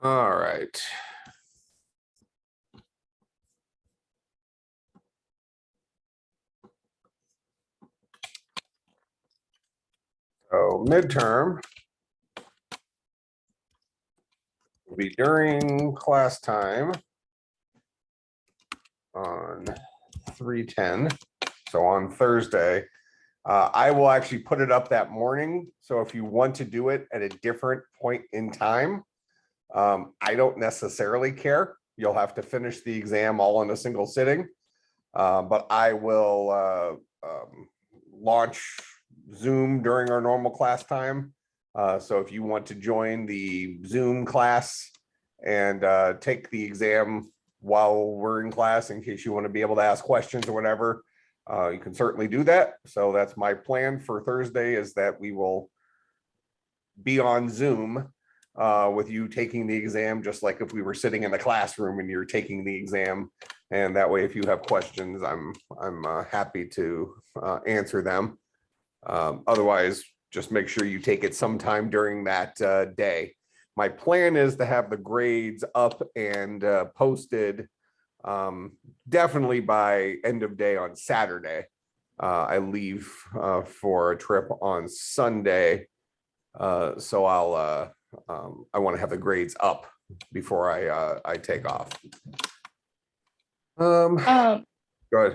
All right. So midterm will be during class time on 3/10, so on Thursday. I will actually put it up that morning. So if you want to do it at a different point in time, I don't necessarily care. You'll have to finish the exam all in a single sitting. But I will launch Zoom during our normal class time. So if you want to join the Zoom class and take the exam while we're in class, in case you want to be able to ask questions or whatever, you can certainly do that. So that's my plan for Thursday, is that we will be on Zoom with you taking the exam, just like if we were sitting in the classroom and you're taking the exam. And that way, if you have questions, I'm happy to answer them. Otherwise, just make sure you take it sometime during that day. My plan is to have the grades up and posted definitely by end of day on Saturday. I leave for a trip on Sunday, so I want to have the grades up before I take off. Go ahead.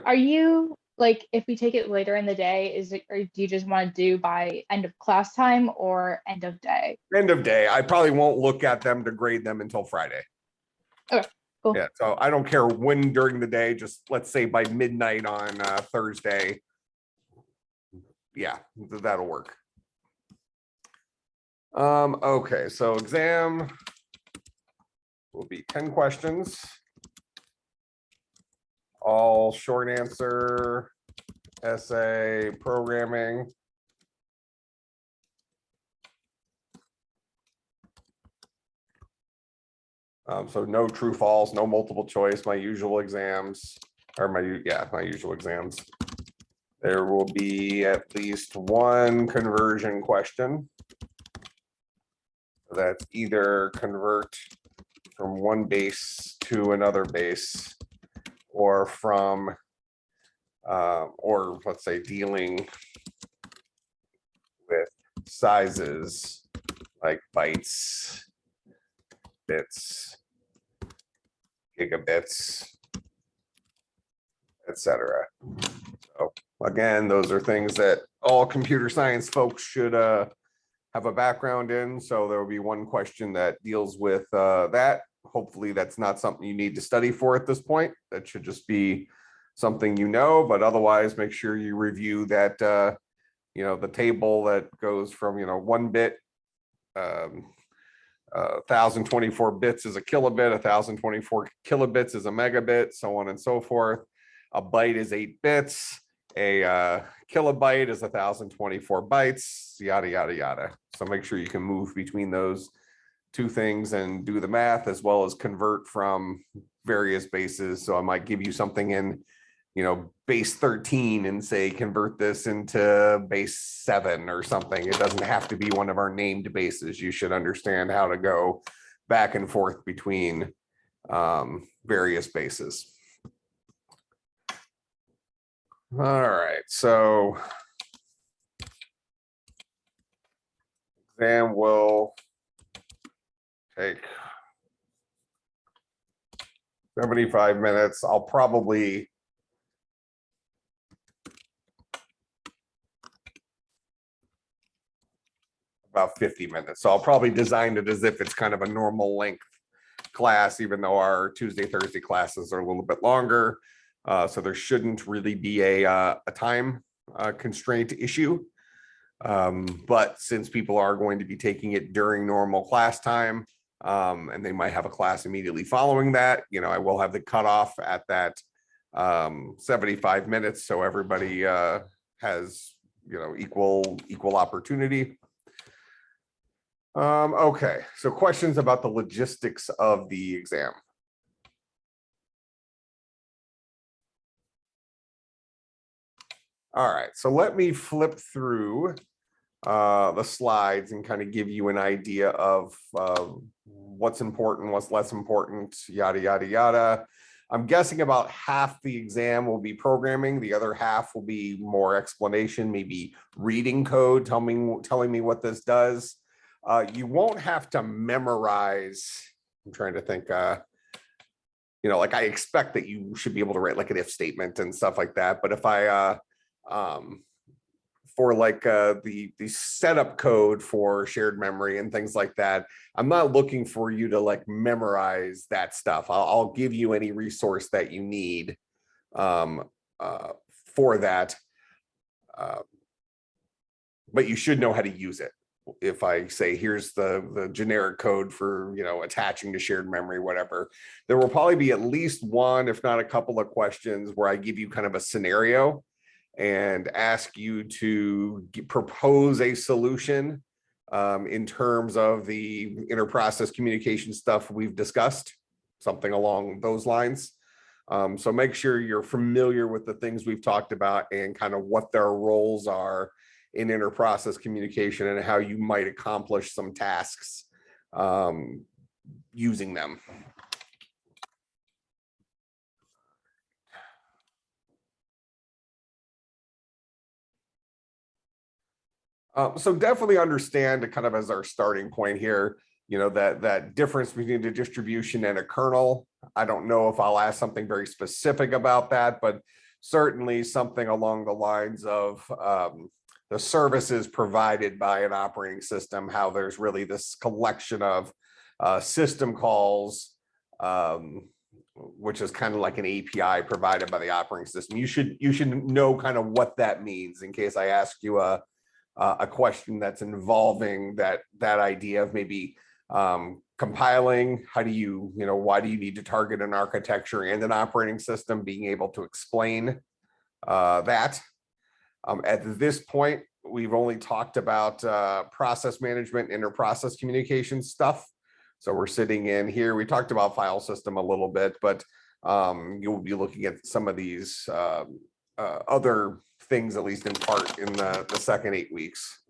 Are you like, if we take it later in the day, is it, or do you just want to do by end of class time or end of day? End of day. I probably won't look at them to grade them until Friday. Okay, cool. Yeah, so I don't care when during the day, just let's say by midnight on Thursday. Yeah, that'll work. Okay, so exam will be 10 questions. All short answer, essay, programming. So no true false, no multiple choice, my usual exams, or my usual exams. There will be at least one conversion question. That's either convert from one base to another base, or from, or let's say dealing with sizes like bytes, bits, gigabits, etc. So again, those are things that all computer science folks should have a background in. So there will be one question that deals with that. Hopefully that's not something you need to study for at this point. That should just be something you know, but otherwise make sure you review that, the table that goes from, 1 bit, 1024 bits is a kilobit, 1024 kilobits is a megabit, so on and so forth. A byte is 8 bits. A kilobyte is 1024 bytes, yada, yada, yada. So make sure you can move between those two things and do the math, as well as convert from various bases. So I might give you something in, base 13 and say, convert this into base 7 or something. It doesn't have to be one of our named bases. You should understand how to go back and forth between various bases. All right, so exam will take 75 minutes. I'll probably about 50 minutes. So I'll probably design it as if it's kind of a normal length class, even though our Tuesday, Thursday classes are a little bit longer. So there shouldn't really be a time constraint issue. But since people are going to be taking it during normal class time, and they might have a class immediately following that, I will have the cutoff at that 75 minutes. So everybody has, equal opportunity. Okay, so questions about the logistics of the exam. All right, so let me flip through the slides and kind of give you an idea of what's important, what's less important, yada, yada, yada. I'm guessing about half the exam will be programming. The other half will be more explanation, maybe reading code, telling me what this does. You won't have to memorize. I'm trying to think, you know, like I expect that you should be able to write like an if statement and stuff like that. But if I, for like the setup code for shared memory and things like that, I'm not looking for you to like memorize that stuff. I'll give you any resource that you need for that, but you should know how to use it. If I say, here's the generic code for, you know, attaching to shared memory, whatever, there will probably be at least one, if not a couple of questions where I give you kind of a scenario and ask you to propose a solution in terms of the interprocess communication stuff we've discussed, something along those lines. So make sure you're familiar with the things we've talked about and kind of what their roles are in interprocess communication and how you might accomplish some tasks using them. So definitely understand kind of as our starting point here, you know, that difference between the distribution and a kernel. I don't know if I'll ask something very specific about that, but certainly something along the lines of the services provided by an operating system, how there's really this collection of system calls, which is kind of like an API provided by the operating system. You should know kind of what that means in case I ask you a question that's involving that idea of maybe compiling. How do you know, why do you need to target an architecture and an operating system? Being able to explain that. At this point, we've only talked about process management, interprocess communication stuff. So we're sitting in here. We talked about file system a little bit, but you'll be looking at some of these other things, at least in part, in the second 8 weeks.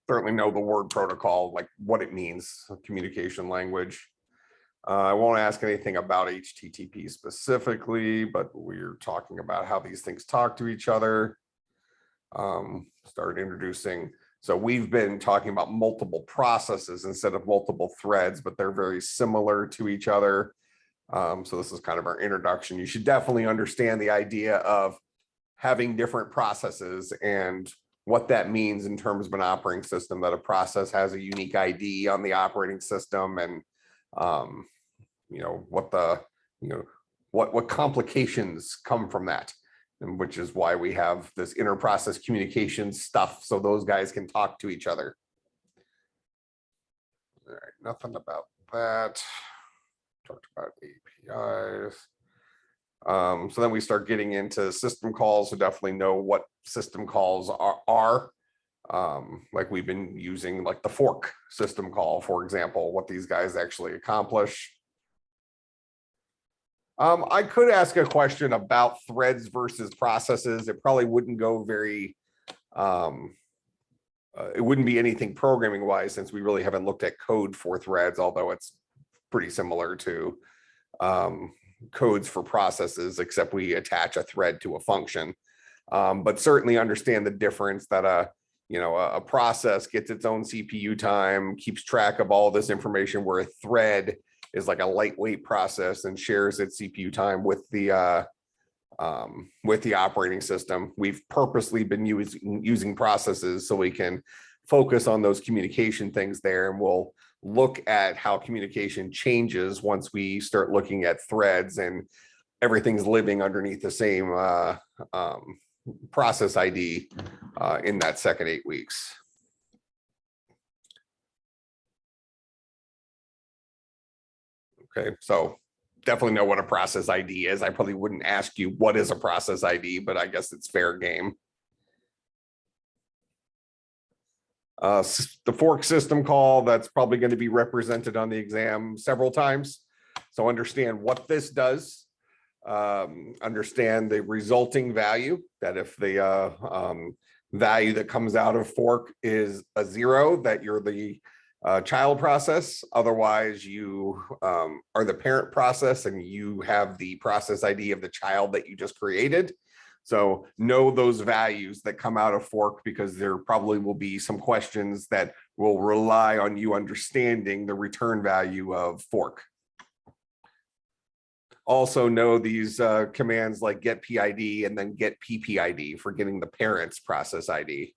Certainly know the word protocol, like what it means, communication language. I won't ask anything about HTTP specifically, but we're talking about how these things talk to each other. Start introducing. So we've been talking about multiple processes instead of multiple threads, but they're very similar to each other. So this is kind of our introduction. You should definitely understand the idea of having different processes and what that means in terms of an operating system, that a process has a unique ID on the operating system, and you know, what the, you know, what complications come from that, and which is why we have this interprocess communication stuff, so those guys can talk to each other. All right, nothing about that. Talked about APIs. So then we start getting into system calls. So definitely know what system calls are. Like we've been using like the fork system call, for example, what these guys actually accomplish. I could ask a question about threads versus processes. It probably wouldn't go very, it wouldn't be anything programming wise, since we really haven't looked at code for threads, although it's pretty similar to codes for processes, except we attach a thread to a function. But certainly understand the difference that you know, a process gets its own CPU time, keeps track of all this information, where a thread is like a lightweight process and shares its CPU time with the operating system. We've purposely been using processes so we can focus on those communication things there, and we'll look at how communication changes once we start looking at threads and everything's living underneath the same process ID in that second 8 weeks. Okay, so definitely know what a process ID is. I probably wouldn't ask you what is a process ID, but I guess it's fair game. The fork system call, that's probably going to be represented on the exam several times. So understand what this does. understand the resulting value, that if the value that comes out of fork is a 0, that you're the child process. Otherwise, you are the parent process and you have the process ID of the child that you just created. So know those values that come out of fork, because there probably will be some questions that will rely on you understanding the return value of fork. Also know these commands like get PID and then get PPID for getting the parent's process ID.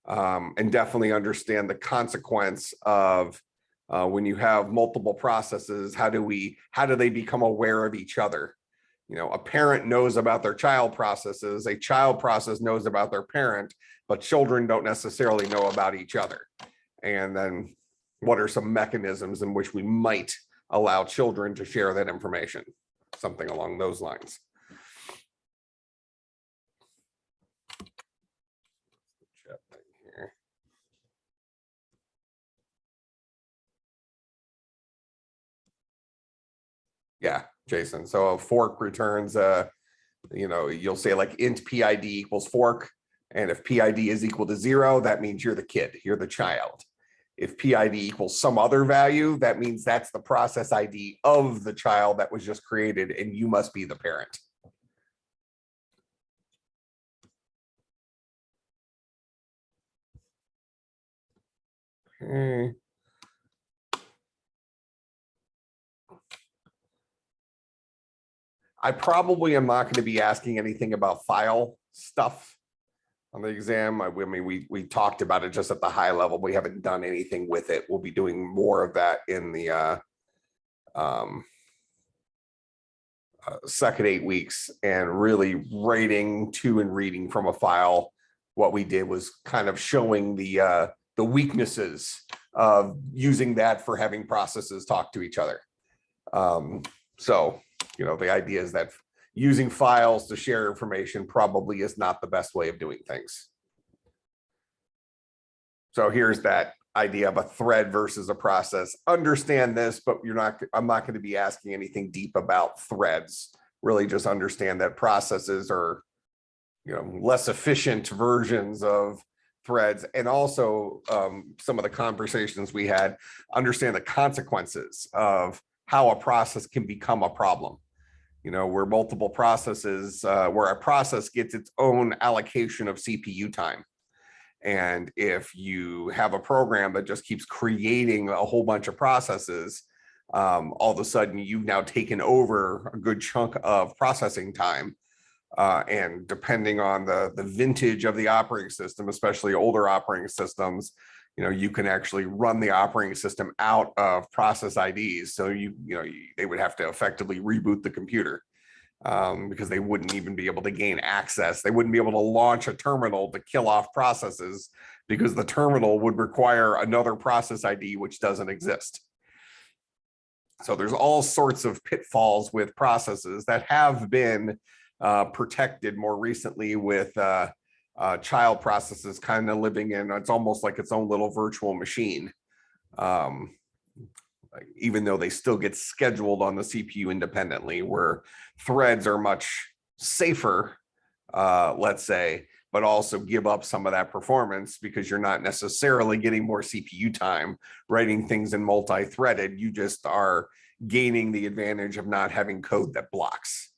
And definitely understand the consequence of when you have multiple processes, how do they become aware of each other? You know, a parent knows about their child processes, a child process knows about their parent, but children don't necessarily know about each other. And then what are some mechanisms in which we might allow children to share that information? Something along those lines. Yeah, Jason. So a fork returns you know, you'll say like int PID equals fork. And if PID is equal to 0, that means you're the kid, you're the child. If PID equals some other value, that means that's the process ID of the child that was just created, and you must be the parent. Okay. I probably am not going to be asking anything about file stuff on the exam. I mean, we talked about it just at the high level. We haven't done anything with it. We'll be doing more of that in the second 8 weeks, and really writing to and reading from a file. What we did was kind of showing the weaknesses of using that for having processes talk to each other. So, you know, the idea is that using files to share information probably is not the best way of doing things. So here's that idea of a thread versus a process. Understand this, but I'm not going to be asking anything deep about threads. Really just understand that processes are, you know, less efficient versions of threads. And also some of the conversations we had, understand the consequences of how a process can become a problem. You know, where multiple processes, where a process gets its own allocation of CPU time. And if you have a program that just keeps creating a whole bunch of processes, all of a sudden you've now taken over a good chunk of processing time. And depending on the vintage of the operating system, especially older operating systems, you know, you can actually run the operating system out of process IDs. So they would have to effectively reboot the computer because they wouldn't even be able to gain access. They wouldn't be able to launch a terminal to kill off processes because the terminal would require another process ID, which doesn't exist. So there's all sorts of pitfalls with processes that have been protected more recently with child processes kind of living in, it's almost like its own little virtual machine. Even though they still get scheduled on the CPU independently, where threads are much safer, let's say, but also give up some of that performance because you're not necessarily getting more CPU time writing things in multi-threaded. You just are gaining the advantage of not having code that blocks.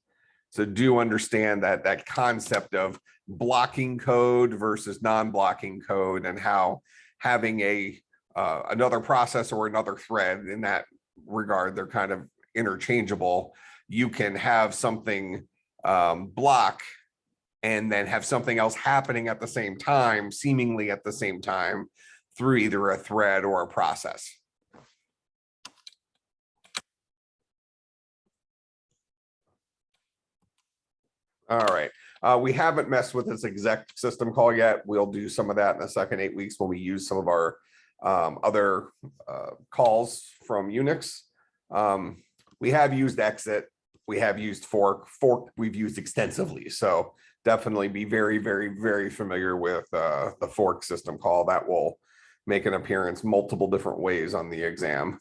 So do understand that concept of blocking code versus non-blocking code, and how having another process or another thread, in that regard, they're kind of interchangeable. You can have something block and then have something else happening at the same time, seemingly at the same time, through either a thread or a process. All right. We haven't messed with this exec system call yet. We'll do some of that in the second 8 weeks when we use some of our other calls from Unix. We have used exit. We have used fork. Fork we've used extensively. So definitely be very, very, very familiar with the fork system call. That will make an appearance multiple different ways on the exam.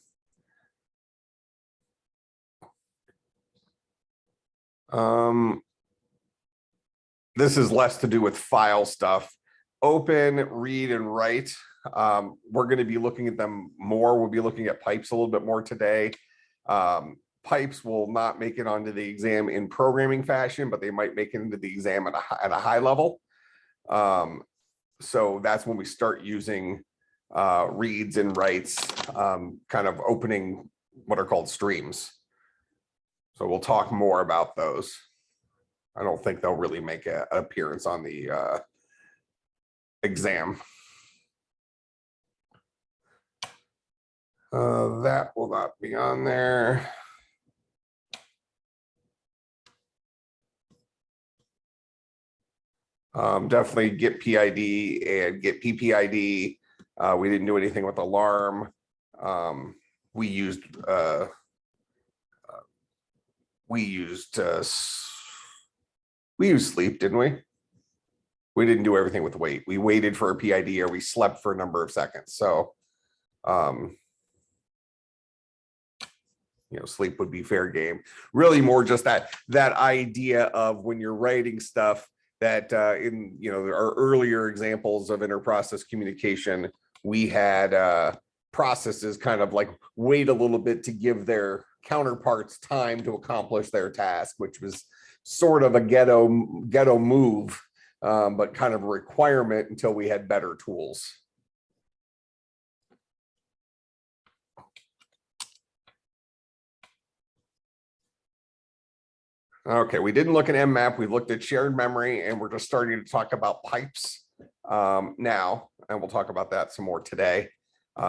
This is less to do with file stuff. Open, read, and write. We're going to be looking at them more. We'll be looking at pipes a little bit more today. Pipes will not make it onto the exam in programming fashion, but they might make it into the exam at a high level. So that's when we start using reads and writes, kind of opening what are called streams. So we'll talk more about those. I don't think they'll really make an appearance on the exam. That will not be on there. Definitely get PID and get PPID. We didn't do anything with alarm. We used sleep, didn't we? We didn't do everything with wait. We waited for a PID or we slept for a number of seconds. So, sleep would be fair game. Really more just that idea of when you're writing stuff that in, our earlier examples of interprocess communication, we had processes kind of like wait a little bit to give their counterparts time to accomplish their task, which was sort of a ghetto move, but kind of a requirement until we had better tools. Okay, we didn't look at mmap. We looked at shared memory, and we're just starting to talk about pipes now, and we'll talk about that some more today.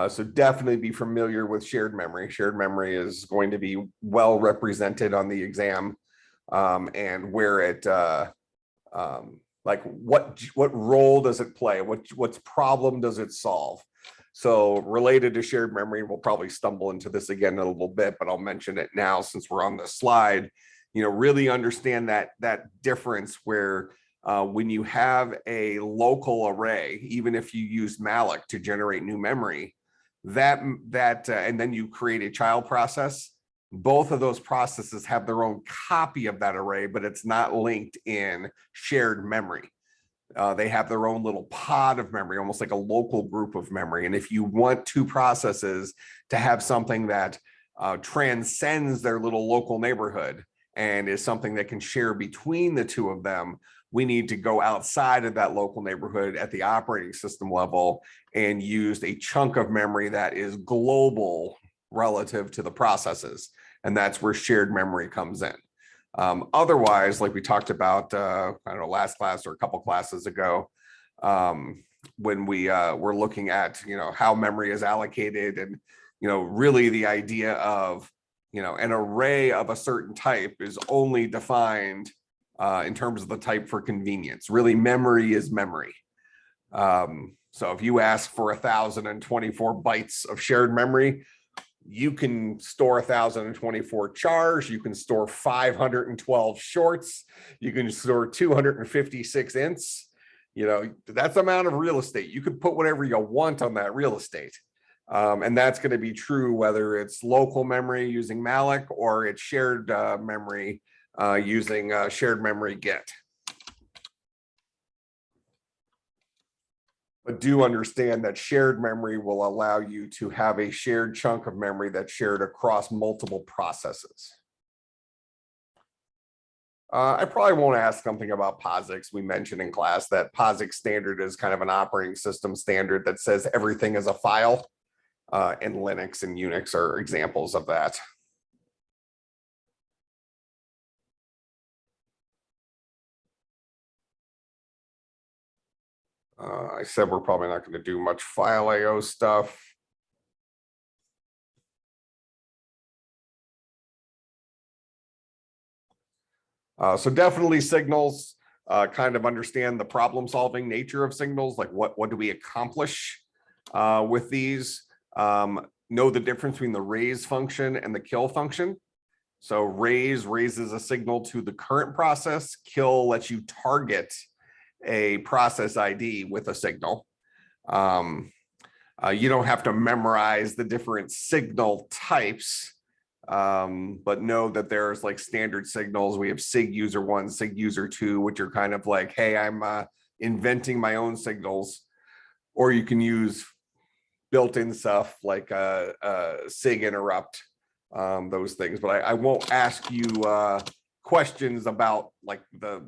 So definitely be familiar with shared memory. Shared memory is going to be well represented on the exam, and where it like what role does it play? What problem does it solve? So related to shared memory, we'll probably stumble into this again in a little bit, but I'll mention it now since we're on the slide. Really understand that difference where when you have a local array, even if you use malloc to generate new memory, and then you create a child process, both of those processes have their own copy of that array, but it's not linked in shared memory. They have their own little pod of memory, almost like a local group of memory. And if you want two processes to have something that transcends their little local neighborhood and is something that can share between the two of them, we need to go outside of that local neighborhood at the operating system level and use a chunk of memory that is global relative to the processes. And that's where shared memory comes in. Otherwise, like we talked about, I don't know, last class or a couple classes ago, when we were looking at, how memory is allocated and, really the idea of, an array of a certain type is only defined in terms of the type for convenience. Really, memory is memory. So if you ask for 1,024 bytes of shared memory, you can store 1,024 chars, you can store 512 shorts, you can store 256 ints. That's the amount of real estate. You can put whatever you want on that real estate. And that's going to be true whether it's local memory using malloc or it's shared memory using shared memory get. But do understand that shared memory will allow you to have a shared chunk of memory that's shared across multiple processes. I probably won't ask something about Posix. We mentioned in class that Posix Standard is kind of an operating system standard that says everything is a file. And Linux and Unix are examples of that. I said we're probably not going to do much file IO stuff. So definitely signals, kind of understand the problem solving nature of signals, like what do we accomplish with these? Know the difference between the raise function and the kill function. So raise raises a signal to the current process. Kill lets you target a process ID with a signal. You don't have to memorize the different signal types. But know that there's like standard signals. We have SIG user 1, SIG user 2, which are kind of like, hey, I'm inventing my own signals. Or you can use built-in stuff like SIG interrupt, those things. But I won't ask you questions about like the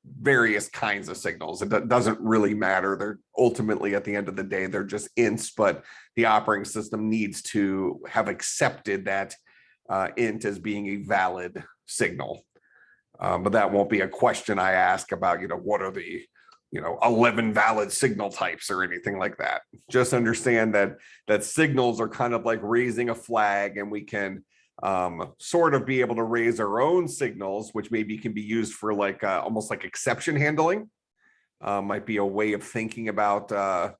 various kinds of signals. It doesn't really matter. They're ultimately, at the end of the day, they're just ints, but the operating system needs to have accepted that int as being a valid signal. But that won't be a question I ask about, what are the 11 valid signal types or anything like that. Just understand that signals are kind of like raising a flag, and we can sort of be able to raise our own signals, which maybe can be used for like almost like exception handling. Might be a way of thinking about a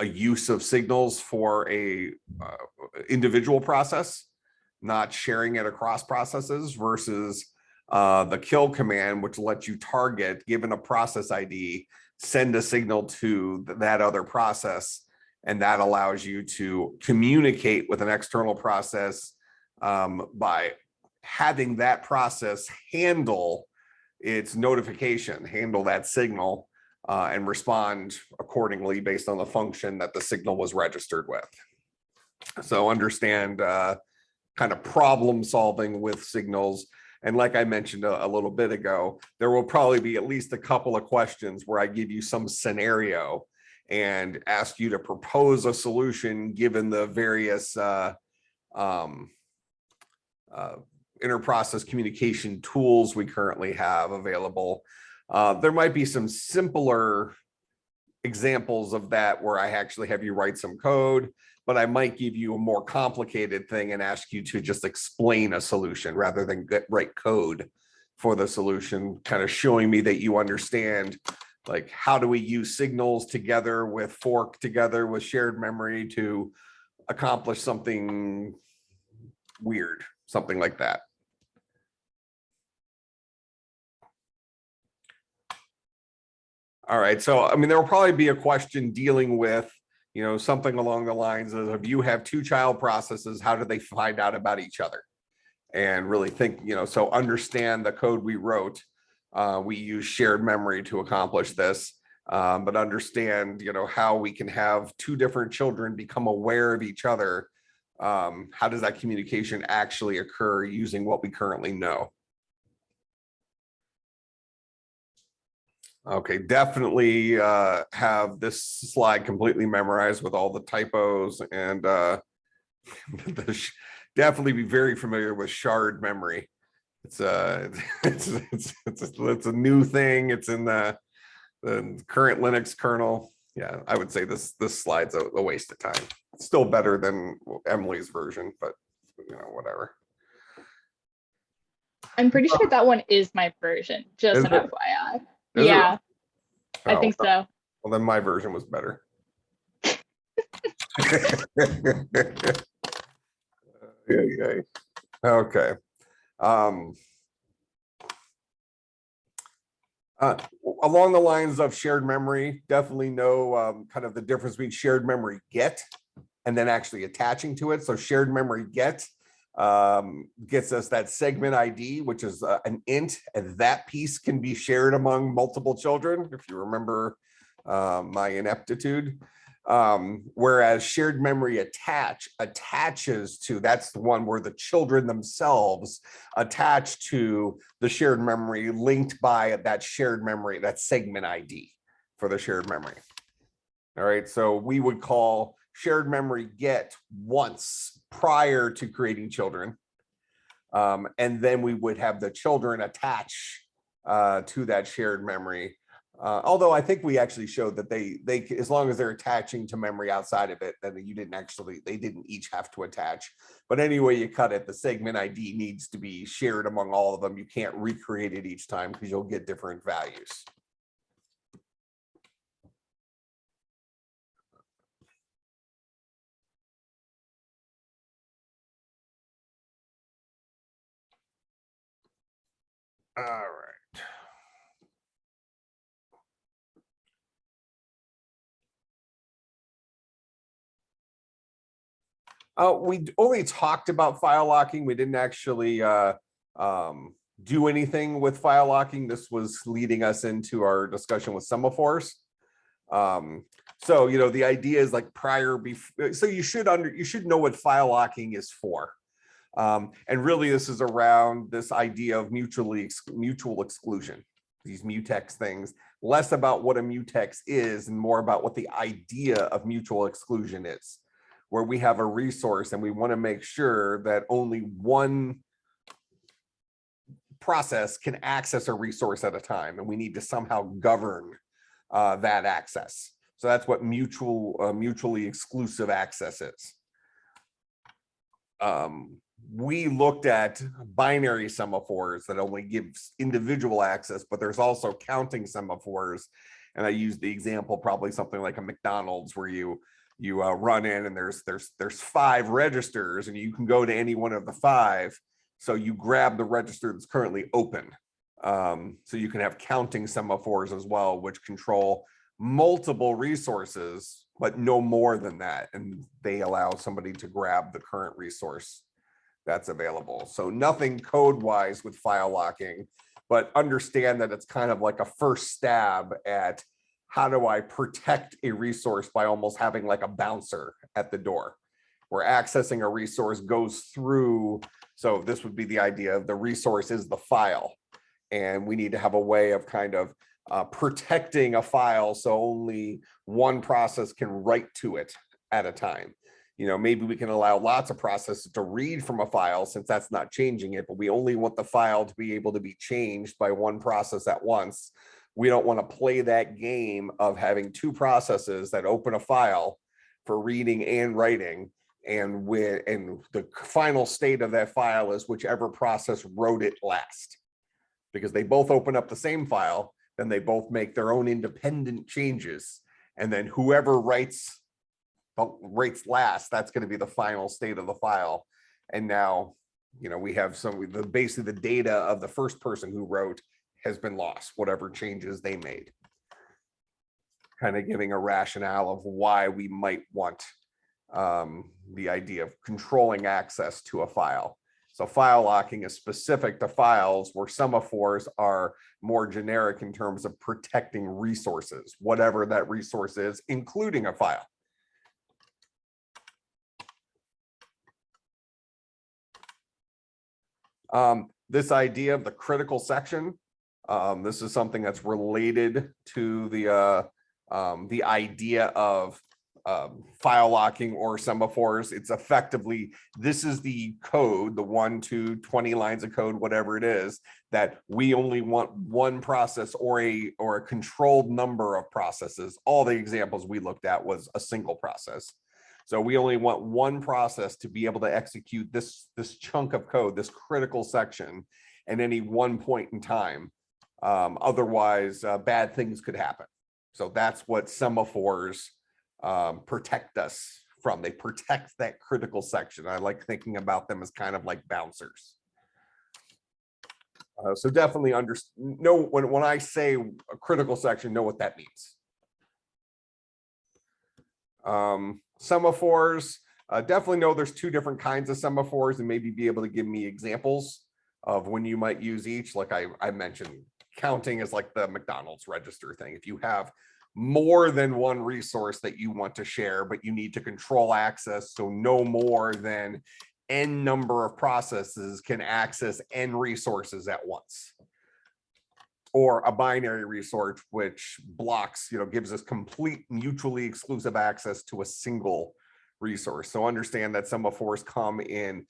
use of signals for a individual process, not sharing it across processes, versus the kill command, which lets you target, given a process ID, send a signal to that other process. And that allows you to communicate with an external process by having that process handle its notification, handle that signal, and respond accordingly based on the function that the signal was registered with. So understand kind of problem solving with signals. And like I mentioned a little bit ago, there will probably be at least a couple of questions where I give you some scenario and ask you to propose a solution given the various interprocess communication tools we currently have available. There might be some simpler examples of that where I actually have you write some code, but I might give you a more complicated thing and ask you to just explain a solution rather than write code for the solution, kind of showing me that you understand, like, how do we use signals together with fork together with shared memory to accomplish something weird, something like that. All right, so I mean, there will probably be a question dealing with, something along the lines of, if you have two child processes, how do they find out about each other? And really think, so understand the code we wrote. We use shared memory to accomplish this, but understand, how we can have two different children become aware of each other. How does that communication actually occur using what we currently know? Okay, definitely have this slide completely memorized with all the typos, and definitely be very familiar with shard memory. It's a new thing. It's in the current Linux kernel. Yeah, I would say this slide's a waste of time. It's still better than Emily's version, but whatever. I'm pretty sure that one is my version, just an FYI. Yeah, I think so. Well, then my version was better. Yeah. Okay. Along the lines of shared memory, definitely know kind of the difference between shared memory get and then actually attaching to it. So shared memory get gets us that segment ID, which is an int, and that piece can be shared among multiple children, if you remember my ineptitude. Whereas shared memory attaches to, that's the one where the children themselves attach to the shared memory linked by that shared memory, that segment ID for the shared memory. All right, so we would call shared memory get once prior to creating children. And then we would have the children attach to that shared memory. Although I think we actually showed that they as long as they're attaching to memory outside of it, then they didn't each have to attach. But anyway, you cut it, the segment ID needs to be shared among all of them. You can't recreate it each time because you'll get different values. All right. We only talked about file locking. We didn't actually do anything with file locking. This was leading us into our discussion with semaphores. So, you know, the idea is like so you should know what file locking is for. And really this is around this idea of mutual exclusion, these mutex things, less about what a mutex is and more about what the idea of mutual exclusion is, where we have a resource and we want to make sure that only one process can access a resource at a time, and we need to somehow govern that access. So that's what mutually exclusive access is. We looked at binary semaphores that only gives individual access, but there's also counting semaphores. And I used the example, probably something like a McDonald's, where you run in and there's 5 registers and you can go to any one of the 5. So you grab the register that's currently open. So you can have counting semaphores as well, which control multiple resources, but no more than that. And they allow somebody to grab the current resource that's available. So nothing code-wise with file locking, but understand that it's kind of like a first stab at how do I protect a resource by almost having like a bouncer at the door, where accessing a resource goes through. So this would be the idea of the resource is the file. And we need to have a way of kind of protecting a file so only one process can write to it at a time. You know, maybe we can allow lots of processes to read from a file since that's not changing it, but we only want the file to be able to be changed by one process at once. We don't want to play that game of having 2 processes that open a file for reading and writing. And the final state of that file is whichever process wrote it last, because they both open up the same file, then they both make their own independent changes. And then whoever writes last, that's going to be the final state of the file. And now, you know, we have basically the data of the first person who wrote has been lost, whatever changes they made. Kind of giving a rationale of why we might want the idea of controlling access to a file. So file locking is specific to files, where semaphores are more generic in terms of protecting resources, whatever that resource is, including a file. This idea of the critical section, this is something that's related to the idea of file locking or semaphores. It's effectively, this is the code, the 1, 2, 20 lines of code, whatever it is, that we only want one process or a controlled number of processes. All the examples we looked at was a single process. So we only want one process to be able to execute this chunk of code, this critical section, at any one point in time. Otherwise, bad things could happen. So that's what semaphores protect us from. They protect that critical section. I like thinking about them as kind of like bouncers. So definitely know when I say a critical section, know what that means. Semaphores, definitely know there's 2 different kinds of semaphores, and maybe be able to give me examples of when you might use each. Like I mentioned, counting is like the McDonald's register thing. If you have more than one resource that you want to share, but you need to control access, so no more than n number of processes can access n resources at once. Or a binary resource, which blocks, gives us complete mutually exclusive access to a single resource. So understand that semaphores come in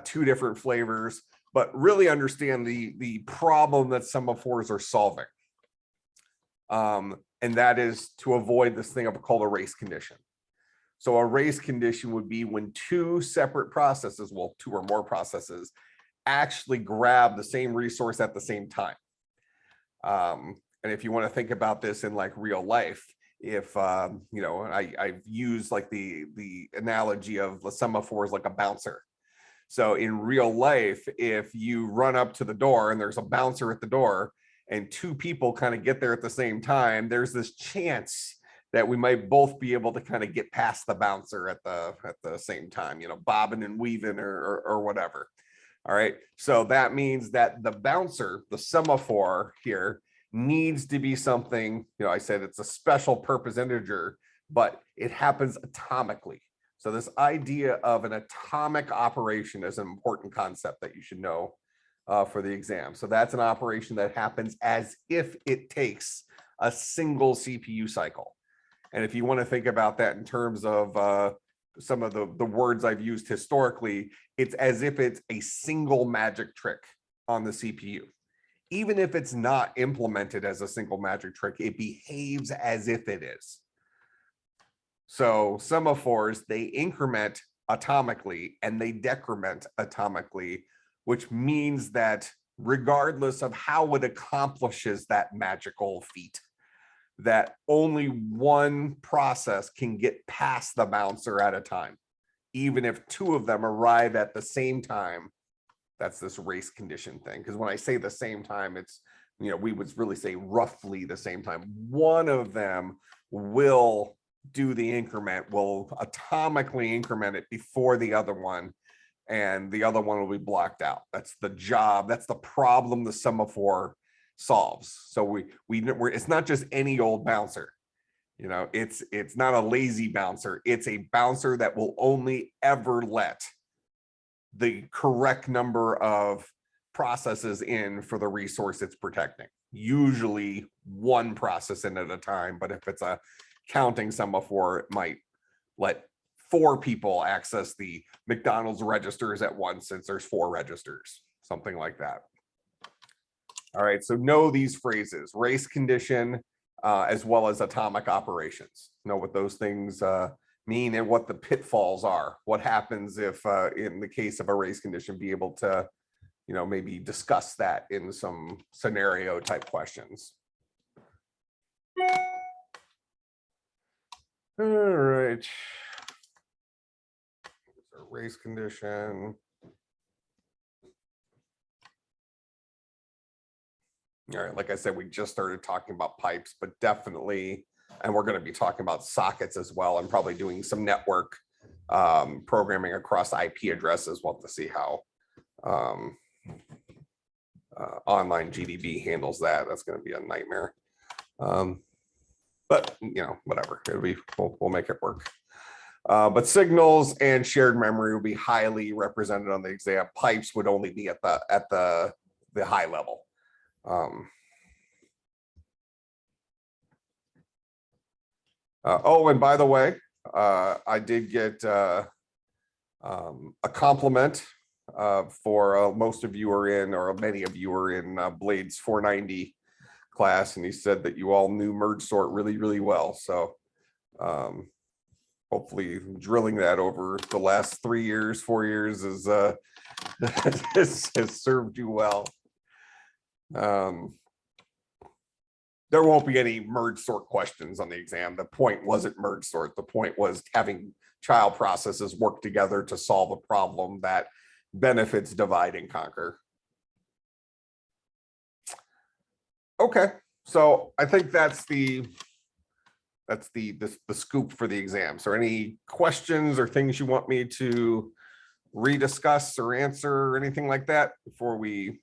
2 different flavors, but really understand the problem that semaphores are solving. And that is to avoid this thing called a race condition. So a race condition would be when 2 separate processes, well, 2 or more processes, actually grab the same resource at the same time. And if you want to think about this in like real life, if I've used like the analogy of the semaphores like a bouncer. So in real life, if you run up to the door and there's a bouncer at the door and 2 people kind of get there at the same time, there's this chance that we might both be able to kind of get past the bouncer at the same time, you know, bobbing and weaving or whatever. All right. So that means that the bouncer, the semaphore here, needs to be something, you know, I said it's a special purpose integer, but it happens atomically. So this idea of an atomic operation is an important concept that you should know for the exam. So that's an operation that happens as if it takes a single CPU cycle. And if you want to think about that in terms of some of the words I've used historically, it's as if it's a single magic trick on the CPU. Even if it's not implemented as a single magic trick, it behaves as if it is. So semaphores, they increment atomically and they decrement atomically, which means that regardless of how it accomplishes that magical feat, that only one process can get past the bouncer at a time, even if two of them arrive at the same time. That's this race condition thing. Because when I say the same time, it's, you know, we would really say roughly the same time. One of them will do the increment, will atomically increment it before the other one, and the other one will be blocked out. That's the job. That's the problem the semaphore solves. So we're it's not just any old bouncer. You know, it's not a lazy bouncer. It's a bouncer that will only ever let the correct number of processes in for the resource it's protecting. Usually one process in at a time, but if it's a counting semaphore, it might let 4 people access the McDonald's registers at once since there's 4 registers, something like that. All right, so know these phrases: race condition, as well as atomic operations. Know what those things mean and what the pitfalls are. What happens if, in the case of a race condition, be able to, you know, maybe discuss that in some scenario type questions. All right. Race condition. All right, like I said, we just started talking about pipes, but definitely, and we're going to be talking about sockets as well, and probably doing some network programming across IP addresses. We'll have to see how online GDB handles that. That's going to be a nightmare. But you know, whatever, it'll be, we'll make it work. But signals and shared memory will be highly represented on the exam. Pipes would only be at the high level. Oh, and by the way, I did get a compliment for most of you are in, or many of you are in Blades 490 class, and he said that you all knew merge sort really, really well. So hopefully drilling that over the last 3 years, 4 years is has served you well. There won't be any merge sort questions on the exam. The point wasn't merge sort. The point was having child processes work together to solve a problem that benefits divide and conquer. Okay, so I think that's the scoop for the exam. So any questions or things you want me to rediscuss or answer or anything like that before we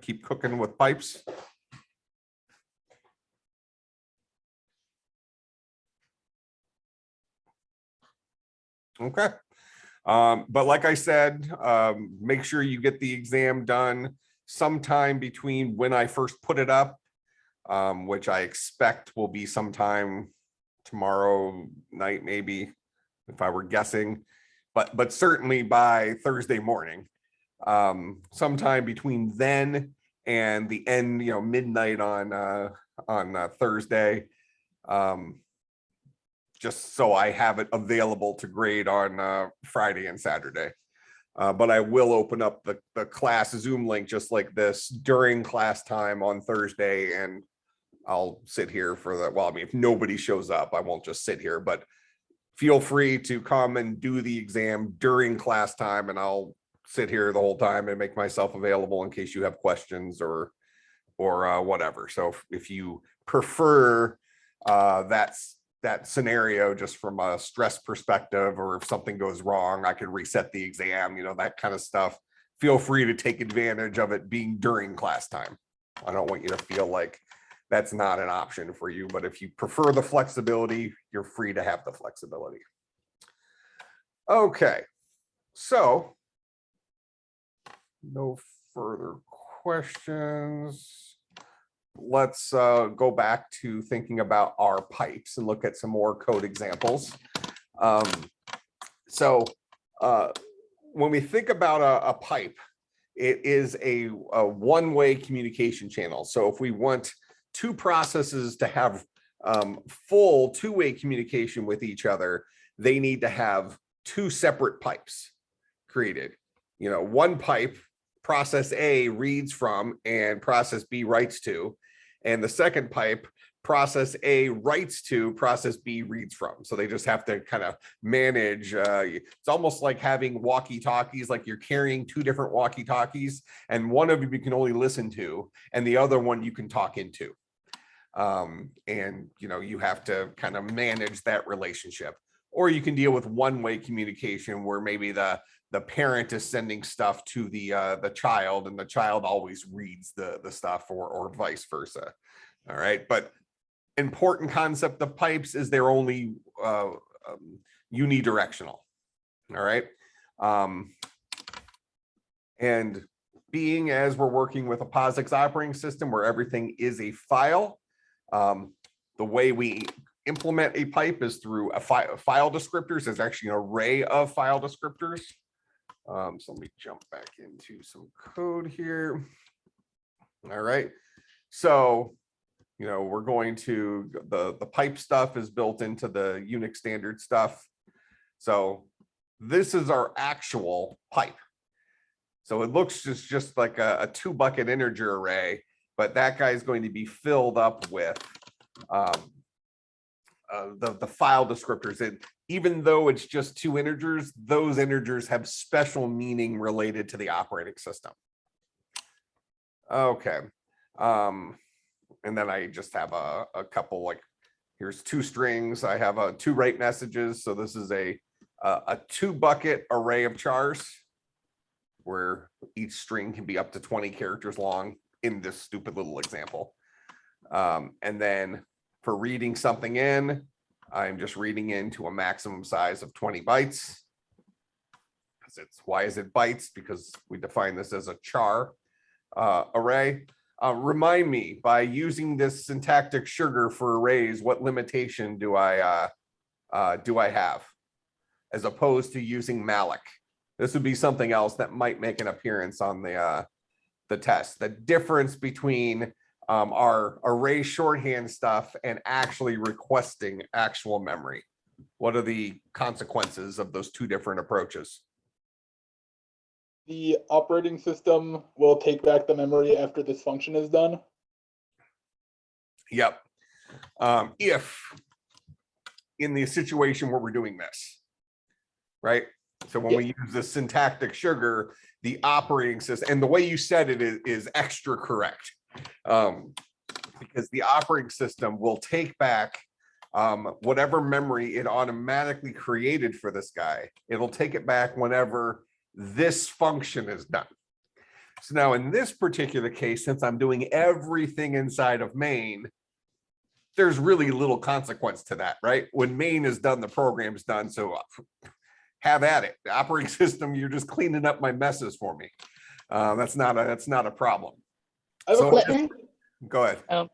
keep cooking with pipes? Okay. But like I said, make sure you get the exam done sometime between when I first put it up, which I expect will be sometime tomorrow night, maybe, if I were guessing, but certainly by Thursday morning, sometime between then and the end, you know, midnight on Thursday, just so I have it available to grade on Friday and Saturday. But I will open up the class Zoom link just like this during class time on Thursday, and I'll sit here for the, well, I mean, if nobody shows up, I won't just sit here, but feel free to come and do the exam during class time, and I'll sit here the whole time and make myself available in case you have questions or whatever. So if you prefer that scenario just from a stress perspective, or if something goes wrong, I could reset the exam, that kind of stuff. Feel free to take advantage of it being during class time. I don't want you to feel like that's not an option for you, but if you prefer the flexibility, you're free to have the flexibility. Okay, so no further questions. Let's go back to thinking about our pipes and look at some more code examples. When we think about a pipe, it is a one-way communication channel. So if we want two processes to have full two-way communication with each other, they need to have two separate pipes created. One pipe, process A reads from and process B writes to, and the second pipe, process A writes to, process B reads from. So they just have to kind of manage. It's almost like having walkie-talkies, like you're carrying two different walkie-talkies, and one of them you can only listen to, and the other one you can talk into. And you have to kind of manage that relationship. Or you can deal with one-way communication where maybe the parent is sending stuff to the child, and the child always reads the stuff, or vice versa. All right, but important concept of pipes is they're only unidirectional. All right, and being as we're working with a Posix operating system where everything is a file, the way we implement a pipe is through a file descriptors. There's actually an array of file descriptors. So let me jump back into some code here. All right, so we're going to the pipe stuff is built into the Unix standard stuff. So this is our actual pipe. So it looks just like a 2-bucket integer array, but that guy is going to be filled up with the file descriptors. And even though it's just 2 integers, those integers have special meaning related to the operating system. Okay. And then I just have a couple, like here's 2 strings. I have 2 write messages. So this is a 2-bucket array of chars where each string can be up to 20 characters long in this stupid little example. And then for reading something in, I'm just reading into a maximum size of 20 bytes. Why is it bytes? Because we define this as a char array. Remind me, by using this syntactic sugar for arrays, what limitation do I have, as opposed to using malloc? This would be something else that might make an appearance on the test. The difference between our array shorthand stuff and actually requesting actual memory. What are the consequences of those 2 different approaches? The operating system will take back the memory after this function is done. Yep. If in the situation where we're doing this, right? So when we use the syntactic sugar, the operating system, and the way you said it is extra correct, because the operating system will take back whatever memory it automatically created for this guy. It'll take it back whenever this function is done. So now in this particular case, since I'm doing everything inside of main, there's really little consequence to that, right? When main is done, the program's done. So have at it. The operating system, you're just cleaning up my messes for me. That's not a problem. So go ahead.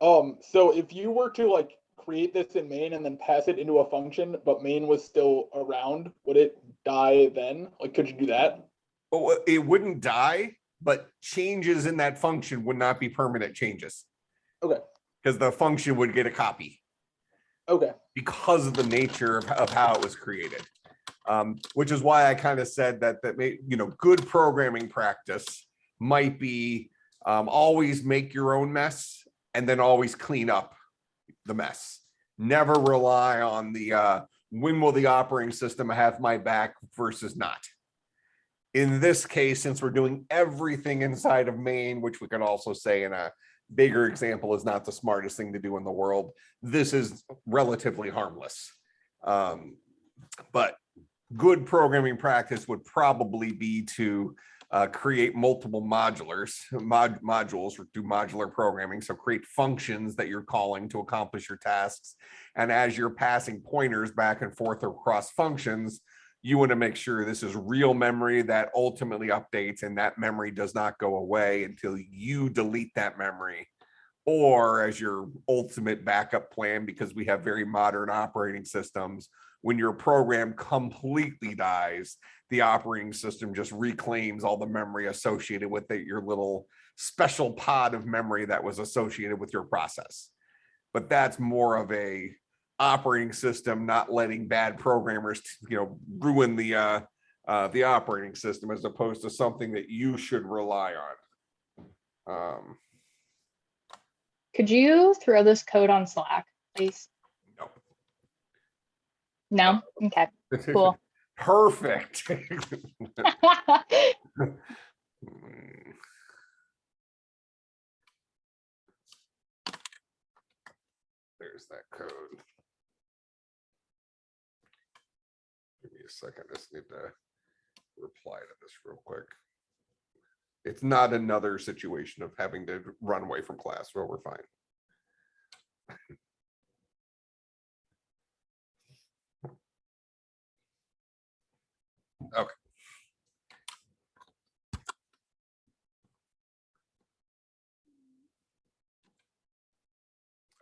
So if you were to like create this in main and then pass it into a function, but main was still around, would it die then? Like, could you do that? Well, it wouldn't die, but changes in that function would not be permanent changes. Okay. Because the function would get a copy. Okay. Because of the nature of how it was created. Which is why I kind of said that good programming practice might be always make your own mess and then always clean up the mess. Never rely on the when will the operating system have my back versus not. In this case, since we're doing everything inside of main, which we could also say in a bigger example is not the smartest thing to do in the world. This is relatively harmless. But good programming practice would probably be to create multiple modules or do modular programming. So create functions that you're calling to accomplish your tasks. And as you're passing pointers back and forth across functions, you want to make sure this is real memory that ultimately updates, and that memory does not go away until you delete that memory, or as your ultimate backup plan, because we have very modern operating systems, when your program completely dies, the operating system just reclaims all the memory associated with it, your little special pod of memory that was associated with your process. But that's more of a operating system not letting bad programmers, ruin the operating system, as opposed to something that you should rely on. Could you throw this code on Slack, please? No? Okay, cool. Perfect. There's that code. Give me a second. I just need to reply to this real quick. It's not another situation of having to run away from class, so we're fine. Okay.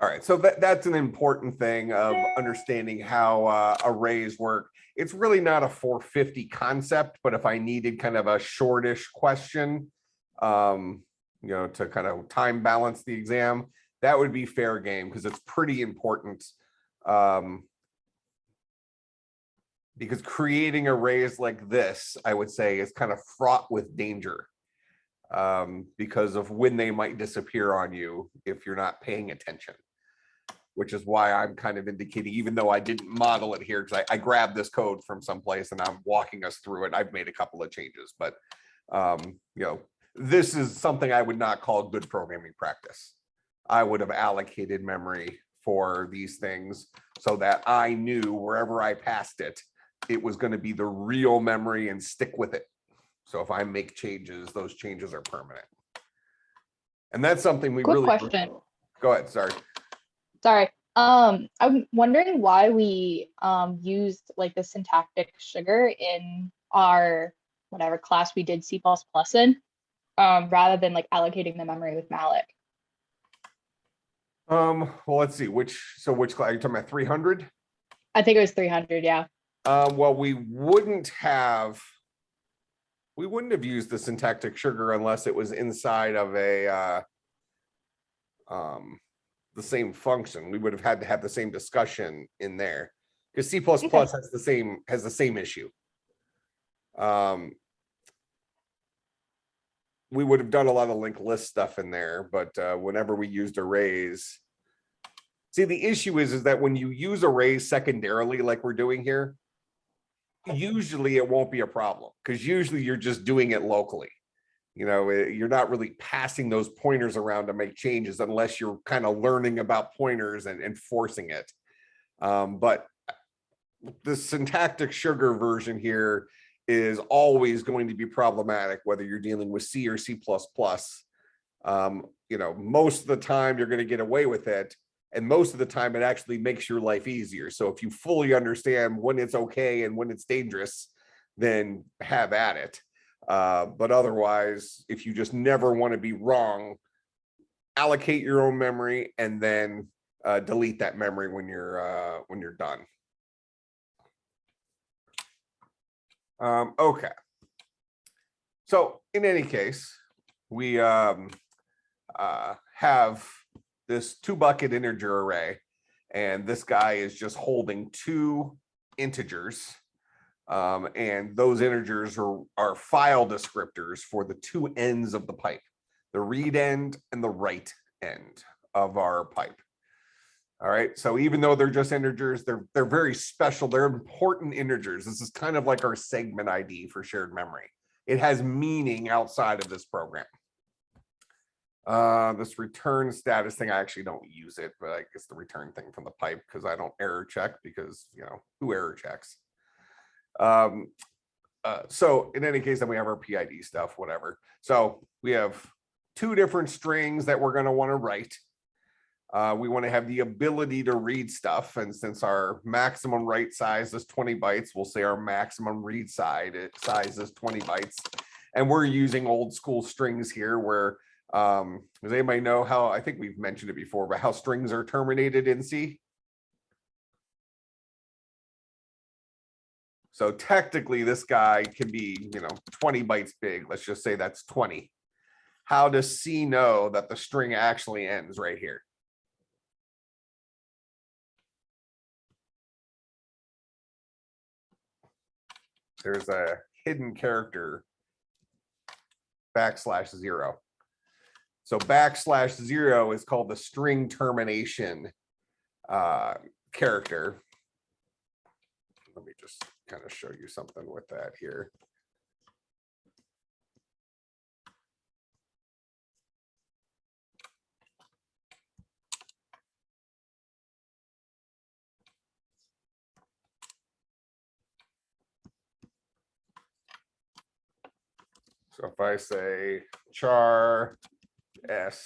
All right, so that's an important thing of understanding how arrays work. It's really not a 450 concept, but if I needed kind of a shortish question, to kind of time balance the exam, that would be fair game, because it's pretty important. Because creating arrays like this, I would say, is kind of fraught with danger, because of when they might disappear on you if you're not paying attention. Which is why I'm kind of indicating, even though I didn't model it here, because I grabbed this code from someplace and I'm walking us through it. I've made a couple of changes, but this is something I would not call good programming practice. I would have allocated memory for these things so that I knew wherever I passed it, it was going to be the real memory and stick with it. So if I make changes, those changes are permanent. And that's something we Quick really question. Go ahead. Sorry. I'm wondering why we used like the syntactic sugar in our whatever class we did C++ in, rather than like allocating the memory with malloc. Well, let's see, which class are you talking about? 300? I think it was 300, yeah. Well, we wouldn't have used the syntactic sugar unless it was inside of a the same function. We would have had to have the same discussion in there, because C++ has the same issue. We would have done a lot of linked list stuff in there, but whenever we used arrays, see, the issue is that when you use arrays secondarily, like we're doing here, usually it won't be a problem, because usually you're just doing it locally. You're not really passing those pointers around to make changes unless you're kind of learning about pointers and enforcing it. But the syntactic sugar version here is always going to be problematic, whether you're dealing with C or C++. Most of the time you're going to get away with it. And most of the time it actually makes your life easier. So if you fully understand when it's okay and when it's dangerous, then have at it. But otherwise, if you just never want to be wrong, allocate your own memory and then delete that memory when you're done. Okay. So in any case, we have this 2-bucket integer array, and this guy is just holding 2 integers. And those integers are file descriptors for the 2 ends of the pipe, the read end and the write end of our pipe. All right, so even though they're just integers, they're very special. They're important integers. This is kind of like our segment ID for shared memory. It has meaning outside of this program. This return status thing, I actually don't use it, but I guess the return thing from the pipe because I don't error check because, you know, who error checks? So in any case, then we have our PID stuff, whatever. So we have two different strings that we're going to want to write. We want to have the ability to read stuff. And since our maximum write size is 20 bytes, we'll say our maximum read size is 20 bytes. And we're using old school strings here where, does anybody know how, I think we've mentioned it before, but how strings are terminated in C? So technically this guy can be, you know, 20 bytes big. Let's just say that's 20. How does C know that the string actually ends right here? There's a hidden character \0. So \0 is called the string termination character. Let me just kind of show you something with that here. So if I say char s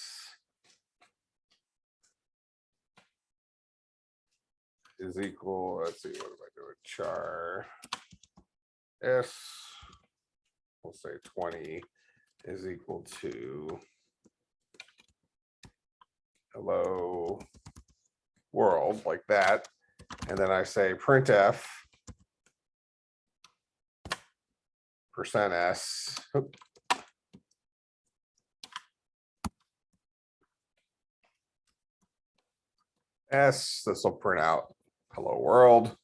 is equal, let's see, what am I doing? Char s, we'll say 20 is equal to hello world, like that. And then I say printf %s. S, this will print out hello world.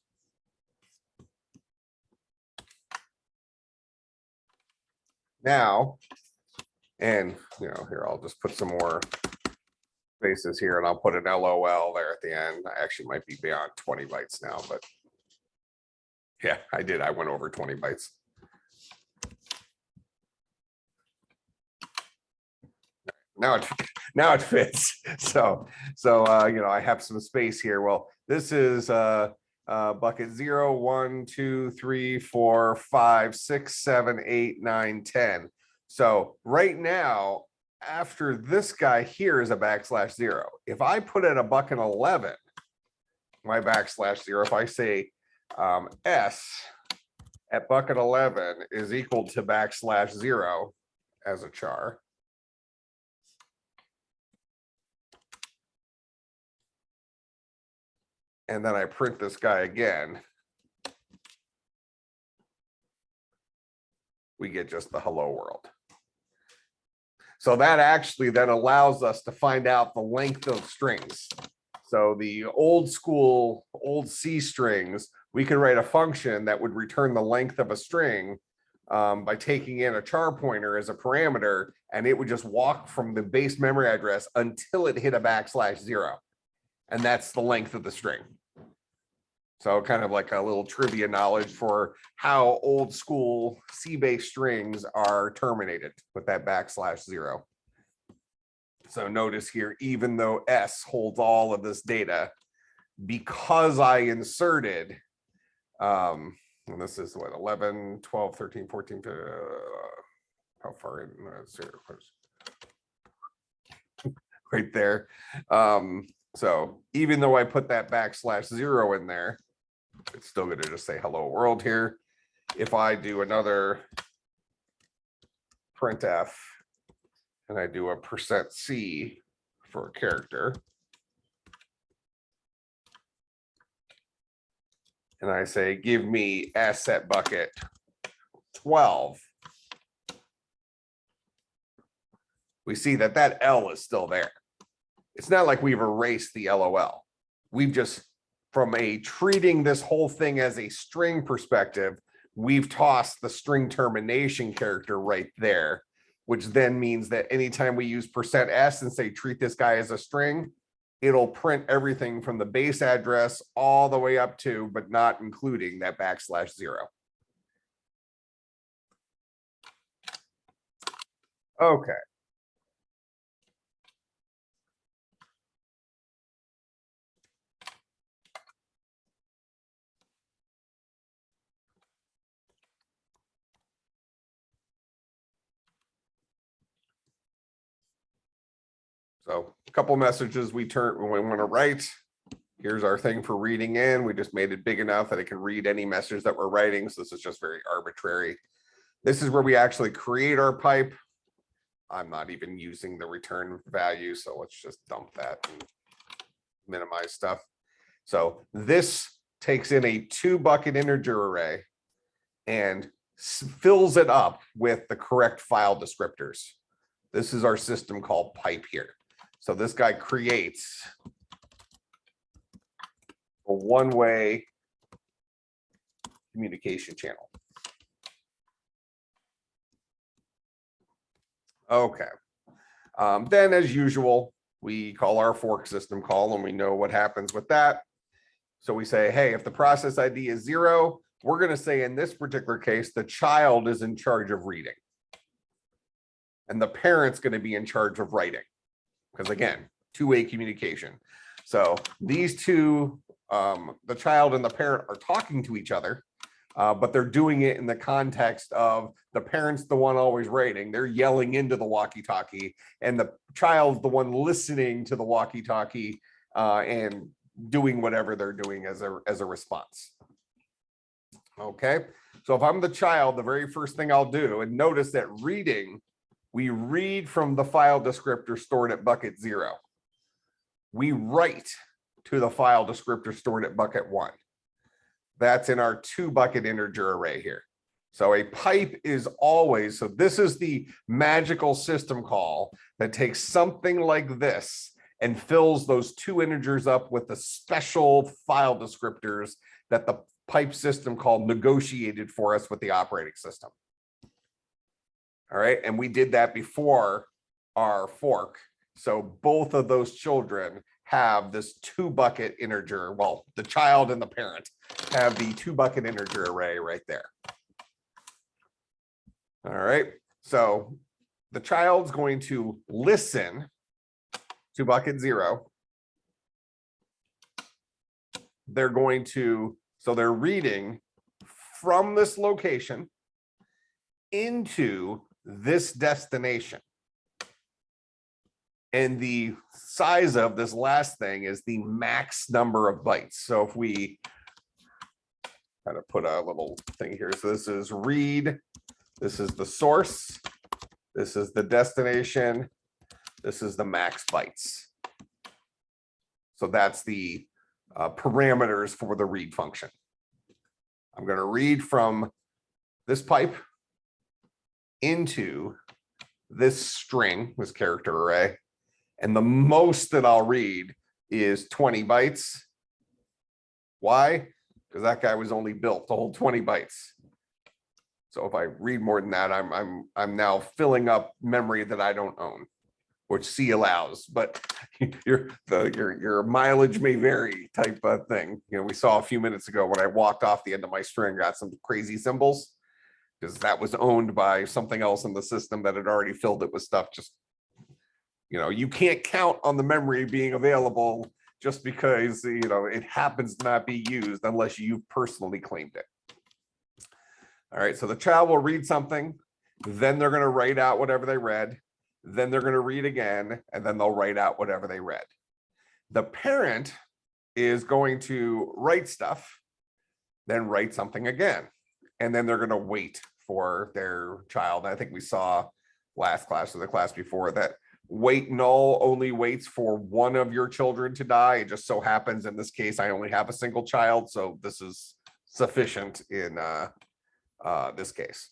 Now, and you know, here I'll just put some more spaces here and I'll put an LOL there at the end. I actually might be beyond 20 bytes now, but yeah, I did. I went over 20 bytes. Now it fits. So you know, I have some space here. Well, this is bucket 0, 1, 2, 3, 4, 5, 6, 7, 8, 9, 10. So right now, after this guy here is a \0. If I put in a bucket 11, my \0, if I say s at bucket 11 is equal to \0 as a char. And then I print this guy again, we get just the hello world. So that actually then allows us to find out the length of strings. So the old school, old C strings, we could write a function that would return the length of a string by taking in a char pointer as a parameter, and it would just walk from the base memory address until it hit a \0. And that's the length of the string. So kind of like a little trivia knowledge for how old school C-based strings are terminated with that \0. So notice here, even though S holds all of this data, because I inserted, and this is what, 11, 12, 13, 14, how far in? Right there. So even though I put that \0 in there, it's still going to just say hello world here. If I do another printf and I do a %c for a character, and I say, give me s at bucket 12, we see that that L is still there. It's not like we've erased the LOL. We've just, from a treating this whole thing as a string perspective, we've tossed the string termination character right there, which then means that anytime we use %s and say, treat this guy as a string, it'll print everything from the base address all the way up to, but not including that \0. Okay. So a couple messages we want to write. Here's our thing for reading in. We just made it big enough that it can read any message that we're writing. So this is just very arbitrary. This is where we actually create our pipe. I'm not even using the return value. So let's just dump that and minimize stuff. So this takes in a 2-bucket integer array and fills it up with the correct file descriptors. This is our system called pipe here. So this guy creates a one-way communication channel. Okay. Then as usual, we call our fork system call and we know what happens with that. So we say, hey, if the process ID is 0, we're going to say in this particular case, the child is in charge of reading. And the parent's going to be in charge of writing. Because again, two-way communication. So these two, the child and the parent are talking to each other, but they're doing it in the context of the parent's the one always writing. They're yelling into the walkie-talkie, and the child's the one listening to the walkie-talkie and doing whatever they're doing as a response. Okay, so if I'm the child, the very first thing I'll do, and notice that reading, we read from the file descriptor stored at bucket 0. We write to the file descriptor stored at bucket 1. That's in our 2-bucket integer array here. So a pipe is always, so this is the magical system call that takes something like this and fills those 2 integers up with the special file descriptors that the pipe system call negotiated for us with the operating system. All right, and we did that before our fork. So both of those children have this 2-bucket integer. Well, the child and the parent have the 2-bucket integer array right there. All right, so the child's going to listen to bucket 0. They're going to, so they're reading from this location into this destination. And the size of this last thing is the max number of bytes. So if we kind of put a little thing here. So this is read, this is the source, this is the destination, this is the max bytes. So that's the parameters for the read function. I'm going to read from this pipe into this string, this character array. And the most that I'll read is 20 bytes. Why? Because that guy was only built to hold 20 bytes. So if I read more than that, I'm now filling up memory that I don't own, which C allows. But your mileage may vary type of thing. You know, we saw a few minutes ago when I walked off the end of my string, got some crazy symbols because that was owned by something else in the system that had already filled it with stuff. Just, you know, you can't count on the memory being available just because, you know, it happens to not be used unless you personally claimed it. All right, so the child will read something, then they're going to write out whatever they read, then they're going to read again, and then they'll write out whatever they read. The parent is going to write stuff, then write something again, and then they're going to wait for their child. I think we saw last class or the class before that wait null only waits for one of your children to die. It just so happens in this case, I only have a single child, so this is sufficient in this case.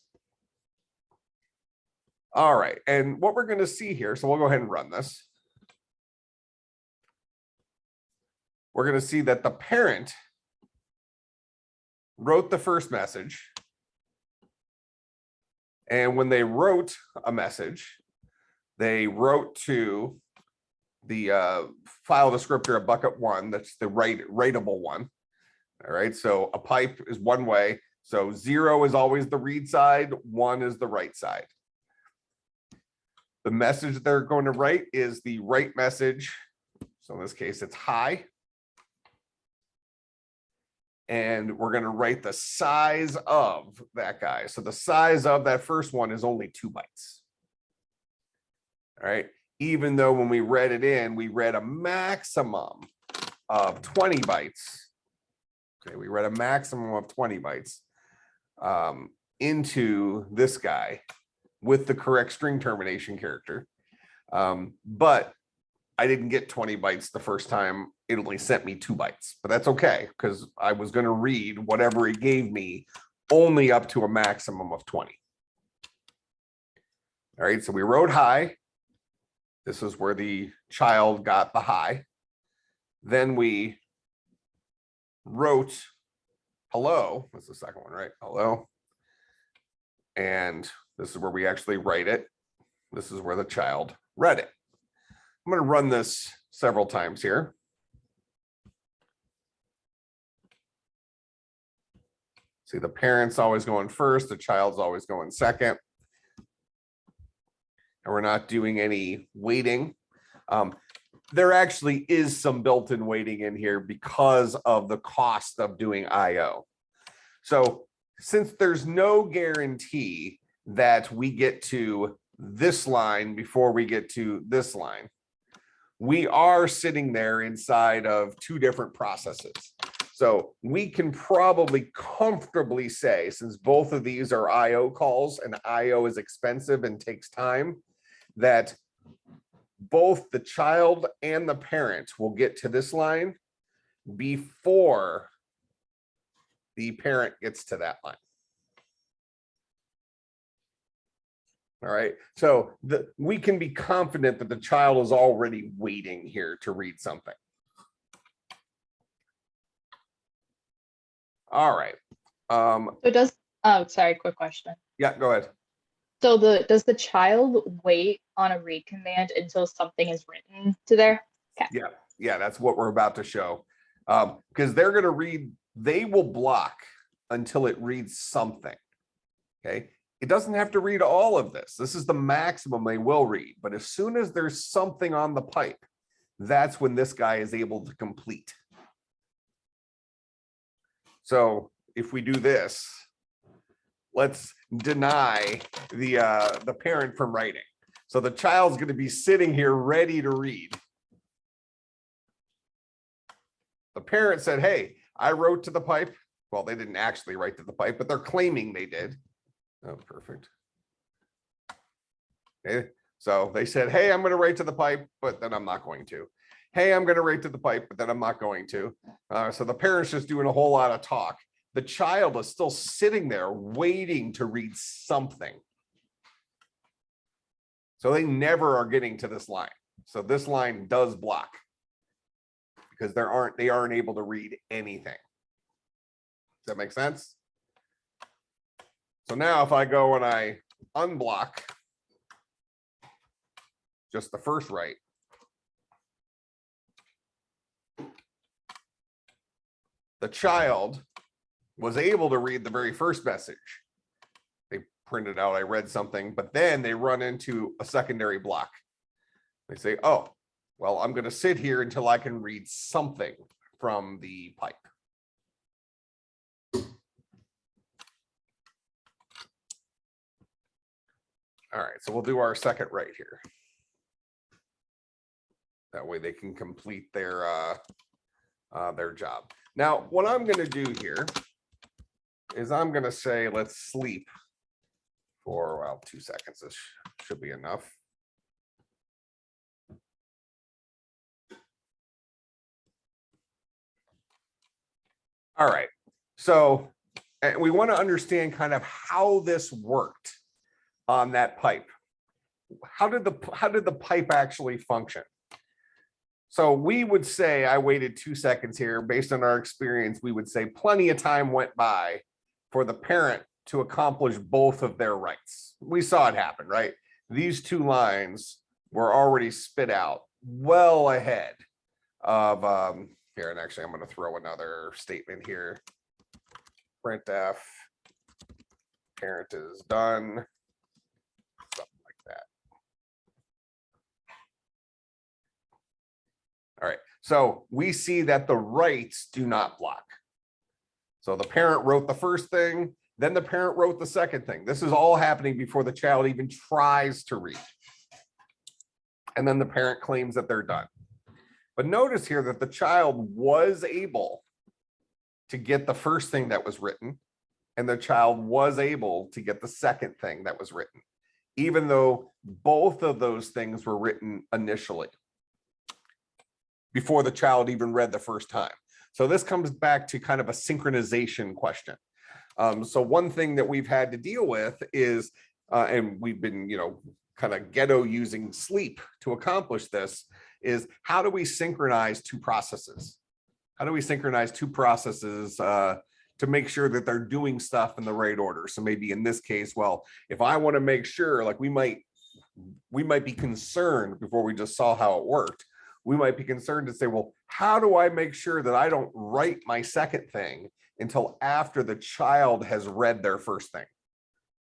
All right, and what we're going to see here, so we'll go ahead and run this. We're going to see that the parent wrote the first message. And when they wrote a message, they wrote to the file descriptor of bucket 1. That's the writable one. All right, so a pipe is one way. So 0 is always the read side, 1 is the write side. The message they're going to write is the write message. So in this case, it's hi. And we're going to write the size of that guy. So the size of that first one is only 2 bytes. All right. even though when we read it in, we read a maximum of 20 bytes. Okay, we read a maximum of 20 bytes into this guy with the correct string termination character. But I didn't get 20 bytes the first time. It only sent me 2 bytes, but that's okay because I was going to read whatever it gave me only up to a maximum of 20. All right, so we wrote hi. This is where the child got the hi. Then we wrote hello. That's the second one, right? Hello. And this is where we actually write it. This is where the child read it. I'm going to run this several times here. See, the parent's always going first, the child's always going second. And we're not doing any weighting. There actually is some built-in weighting in here because of the cost of doing IO. So since there's no guarantee that we get to this line before we get to this line, we are sitting there inside of 2 different processes. So we can probably comfortably say, since both of these are IO calls and IO is expensive and takes time, that both the child and the parent will get to this line before the parent gets to that line. All right, so we can be confident that the child is already waiting here to read something. All right. So does, oh, sorry, quick question. Yeah, go ahead. So does the child wait on a read command until something is written to there? Okay. Yeah, that's what we're about to show. Because they're going to read, they will block until it reads something. Okay. It doesn't have to read all of this. This is the maximum they will read. But as soon as there's something on the pipe, that's when this guy is able to complete. So if we do this, let's deny the parent from writing. So the child's going to be sitting here ready to read. The parent said, hey, I wrote to the pipe. Well, they didn't actually write to the pipe, but they're claiming they did. Oh, perfect. Okay, so they said, hey, I'm going to write to the pipe, but then I'm not going to. Hey, I'm going to write to the pipe, but then I'm not going to. So the parent's just doing a whole lot of talk. The child is still sitting there waiting to read something. So they never are getting to this line. So this line does block because they aren't able to read anything. Does that make sense? So now if I go and I unblock just the first write, the child was able to read the very first message. They printed out, I read something, but then they run into a secondary block. They say, oh, well, I'm going to sit here until I can read something from the pipe. All right, so we'll do our second write here. That way they can complete their job. Now, what I'm going to do here is I'm going to say, let's sleep for, well, 2 seconds. This should be enough. All right, so we want to understand kind of how this worked on that pipe. How did the pipe actually function? So we would say, I waited 2 seconds here. Based on our experience, we would say plenty of time went by for the parent to accomplish both of their rights. We saw it happen, right? These 2 lines were already spit out well ahead of, here, and actually I'm going to throw another statement here. Printf, parent is done. Something like that. All right, so we see that the writes do not block. So the parent wrote the first thing, then the parent wrote the second thing. This is all happening before the child even tries to read. and then the parent claims that they're done. But notice here that the child was able to get the first thing that was written, and the child was able to get the second thing that was written, even though both of those things were written initially before the child even read the first time. So this comes back to kind of a synchronization question. So one thing that we've had to deal with is, and we've been, kind of ghetto using sleep to accomplish this, is how do we synchronize two processes? How do we synchronize two processes to make sure that they're doing stuff in the right order? So maybe in this case, well, if I want to make sure, like we might be concerned before we just saw how it worked, we might be concerned to say, well, how do I make sure that I don't write my second thing until after the child has read their first thing?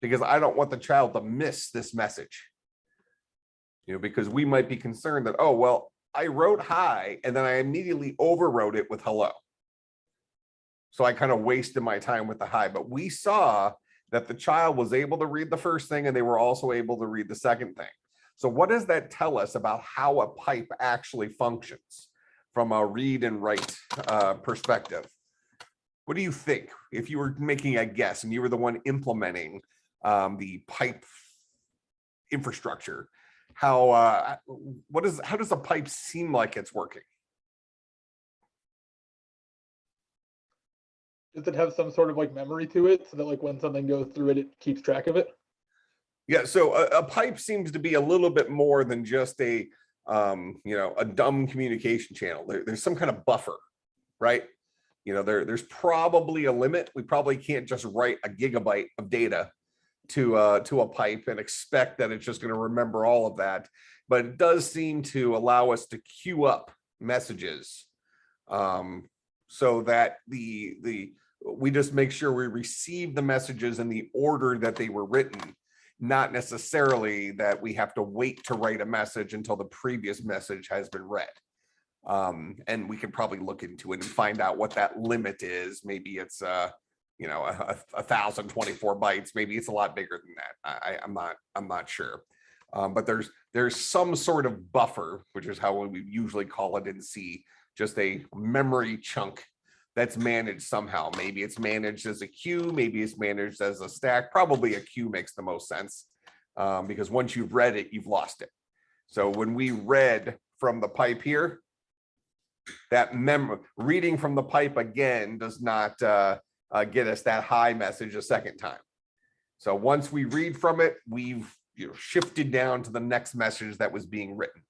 Because I don't want the child to miss this message. Because we might be concerned that, oh, well, I wrote hi and then I immediately overwrote it with hello. So I kind of wasted my time with the hi, but we saw that the child was able to read the first thing and they were also able to read the second thing. So what does that tell us about how a pipe actually functions from a read and write perspective? What do you think if you were making a guess and you were the one implementing the pipe infrastructure? How does a pipe seem like it's working? Does it have some sort of like memory to it so that like when something goes through it, it keeps track of it? Yeah, so a pipe seems to be a little bit more than just a dumb communication channel. There's some kind of buffer, right? There's probably a limit. We probably can't just write a gigabyte of data to a pipe and expect that it's just going to remember all of that. But it does seem to allow us to queue up messages so that we just make sure we receive the messages in the order that they were written, not necessarily that we have to wait to write a message until the previous message has been read. And we could probably look into it and find out what that limit is. Maybe it's 1,024 bytes. Maybe it's a lot bigger than that. I'm not sure. But there's some sort of buffer, which is how we usually call it in C, just a memory chunk that's managed somehow. Maybe it's managed as a queue, maybe it's managed as a stack. Probably a queue makes the most sense because once you've read it, you've lost it. So when we read from the pipe here, that reading from the pipe again does not get us that high message a second time. So once we read from it, we've shifted down to the next message that was being written.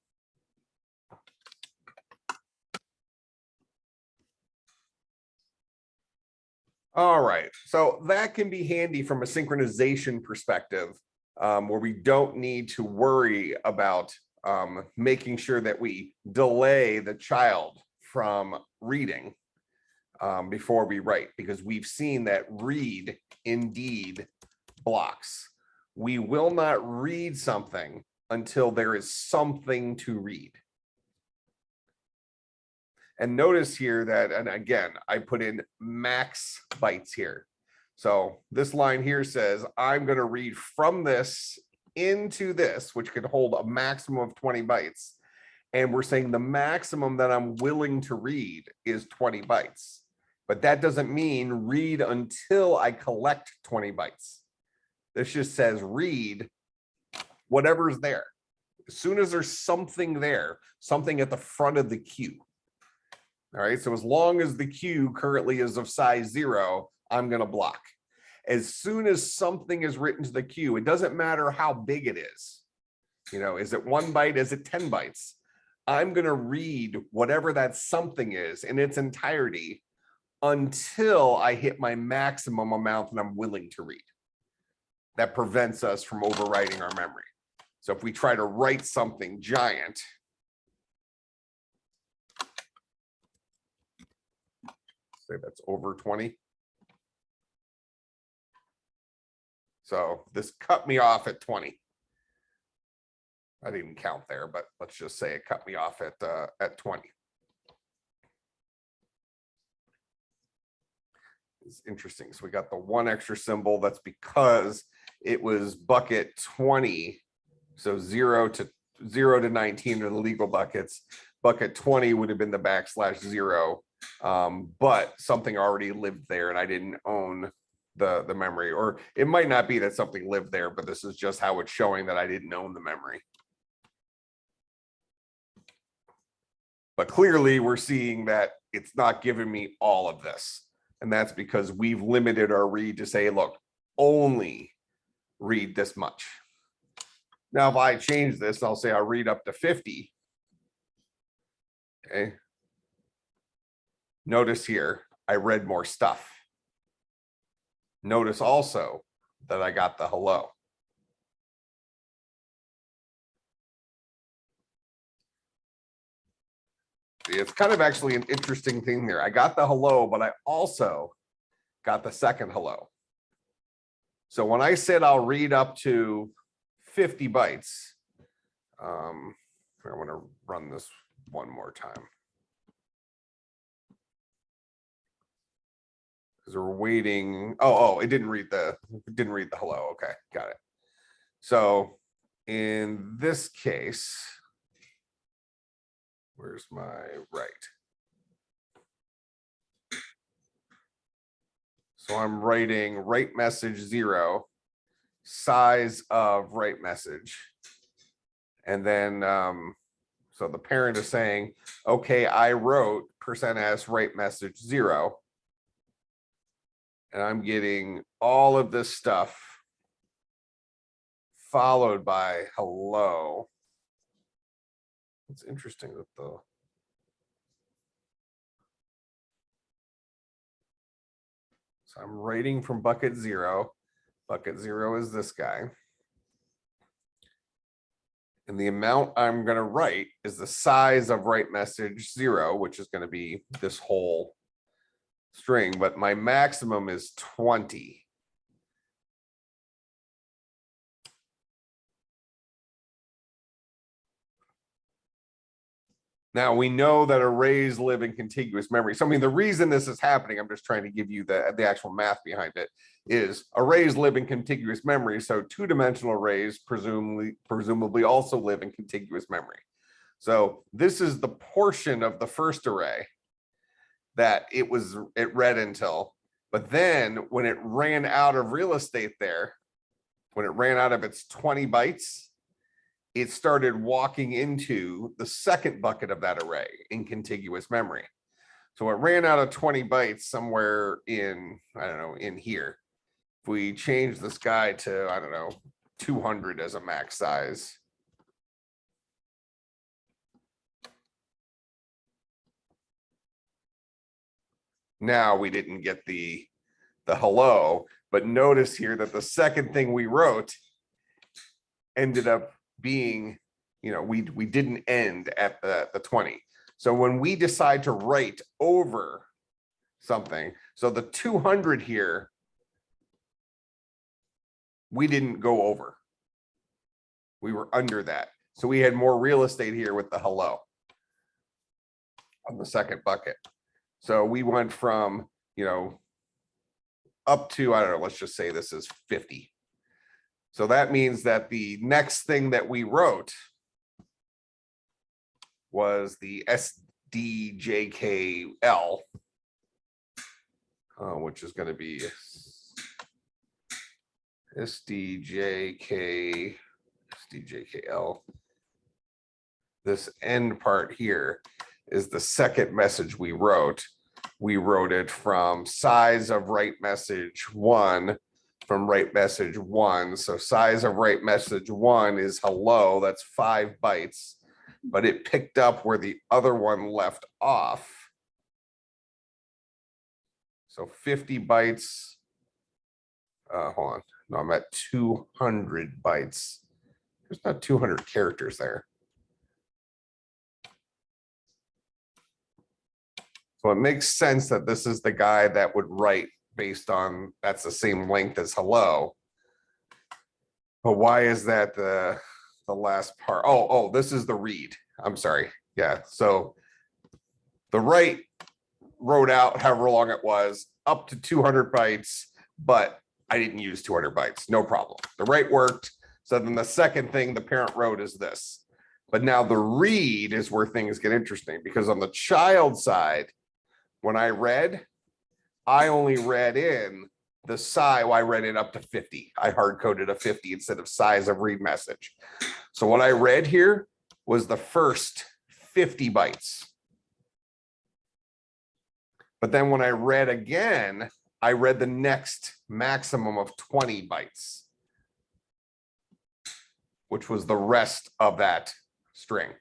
All right, so that can be handy from a synchronization perspective, where we don't need to worry about making sure that we delay the child from reading before we write, because we've seen that read indeed blocks. We will not read something until there is something to read. And notice here that, and again, I put in max bytes here. So this line here says, I'm going to read from this into this, which could hold a maximum of 20 bytes. And we're saying the maximum that I'm willing to read is 20 bytes. But that doesn't mean read until I collect 20 bytes. This just says read whatever's there. As soon as there's something there, something at the front of the queue. All right, so as long as the queue currently is of size 0, I'm going to block. As soon as something is written to the queue, it doesn't matter how big it is. Is it 1 byte? Is it 10 bytes? I'm going to read whatever that something is in its entirety until I hit my maximum amount that I'm willing to read. That prevents us from overwriting our memory. So if we try to write something giant, say that's over 20. So this cut me off at 20. I didn't count there, but let's just say it cut me off at 20. It's interesting. So we got the 1 extra symbol. That's because it was bucket 20. So 0 to 0 to 19 are the legal buckets. Bucket 20 would have been the \0. But something already lived there and I didn't own the memory, or it might not be that something lived there, but this is just how it's showing that I didn't own the memory. But clearly we're seeing that it's not giving me all of this. And that's because we've limited our read to say, look, only read this much. Now, if I change this, I'll say I'll read up to 50. Okay. Notice here, I read more stuff. Notice also that I got the hello. It's kind of actually an interesting thing there. I got the hello, but I also got the second hello. So when I said I'll read up to 50 bytes, I want to run this one more time. Because we're waiting. Oh, it didn't read the hello. Okay, got it. So in this case, where's my right? So I'm writing write message 0, size of write message. And then, so the parent is saying, okay, I wrote %s write message 0. And I'm getting all of this stuff followed by hello. It's interesting that the so I'm writing from bucket 0. Bucket 0 is this guy. And the amount I'm going to write is the size of write message 0, which is going to be this whole string, but my maximum is 20. Now we know that arrays live in contiguous memory. So I mean, the reason this is happening, I'm just trying to give you the actual math behind it, is arrays live in contiguous memory. So two-dimensional arrays presumably also live in contiguous memory. So this is the portion of the first array that it read until, but then when it ran out of real estate there, when it ran out of its 20 bytes, it started walking into the second bucket of that array in contiguous memory. So it ran out of 20 bytes somewhere in, I don't know, in here. If we change this guy to, I don't know, 200 as a max size. Now we didn't get the hello, but notice here that the second thing we wrote ended up being, you know, we didn't end at the 20. So when we decide to write over something, so the 200 here, we didn't go over. We were under that. So we had more real estate here with the hello on the second bucket. So we went from, you know, up to, I don't know, let's just say this is 50. So that means that the next thing that we wrote was the SDJKL, which is going to be SDJKL. This end part here is the second message we wrote. We wrote it from size of write message 1, from write message 1. So size of write message 1 is hello, that's 5 bytes, but it picked up where the other one left off. So 50 bytes, hold on, no, I'm at 200 bytes. There's not 200 characters there. So it makes sense that this is the guy that would write based on, that's the same length as hello. But why is that the last part? Oh, this is the read. I'm sorry. Yeah, so the write wrote out however long it was, up to 200 bytes, but I didn't use 200 bytes, no problem. The write worked. So then the second thing the parent wrote is this. But now the read is where things get interesting, because on the child side, when I read, I only read in the size. Well, I read it up to 50. I hard coded a 50 instead of size of read message. So what I read here was the first 50 bytes. But then when I read again, I read the next maximum of 20 bytes, which was the rest of that string.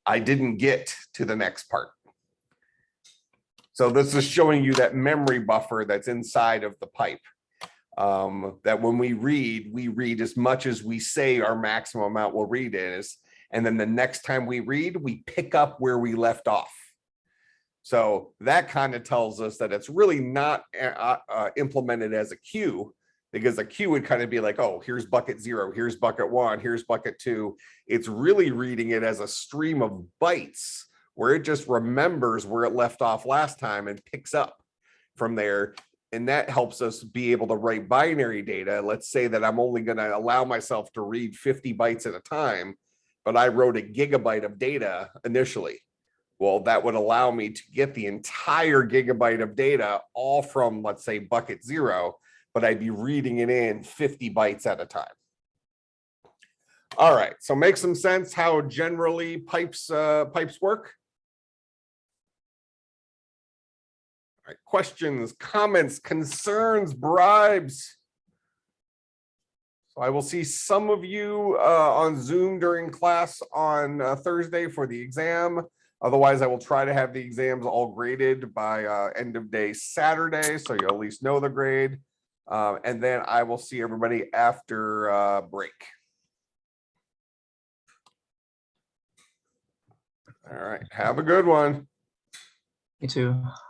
I didn't get to the next part. So this is showing you that memory buffer that's inside of the pipe. That when we read as much as we say our maximum amount we'll read is, and then the next time we read, we pick up where we left off. So that kind of tells us that it's really not implemented as a queue, because a queue would kind of be like, oh, here's bucket 0, here's bucket 1, here's bucket 2. It's really reading it as a stream of bytes where it just remembers where it left off last time and picks up from there. And that helps us be able to write binary data. Let's say that I'm only going to allow myself to read 50 bytes at a time, but I wrote a gigabyte of data initially. Well, that would allow me to get the entire gigabyte of data all from, let's say, bucket 0, but I'd be reading it in 50 bytes at a time. All right, so make some sense how generally pipes work. All right, questions, comments, concerns, bribes. So I will see some of you on Zoom during class on Thursday for the exam. Otherwise, I will try to have the exams all graded by end of day Saturday, so you'll at least know the grade. And then I will see everybody after break. All right, have a good one. You too.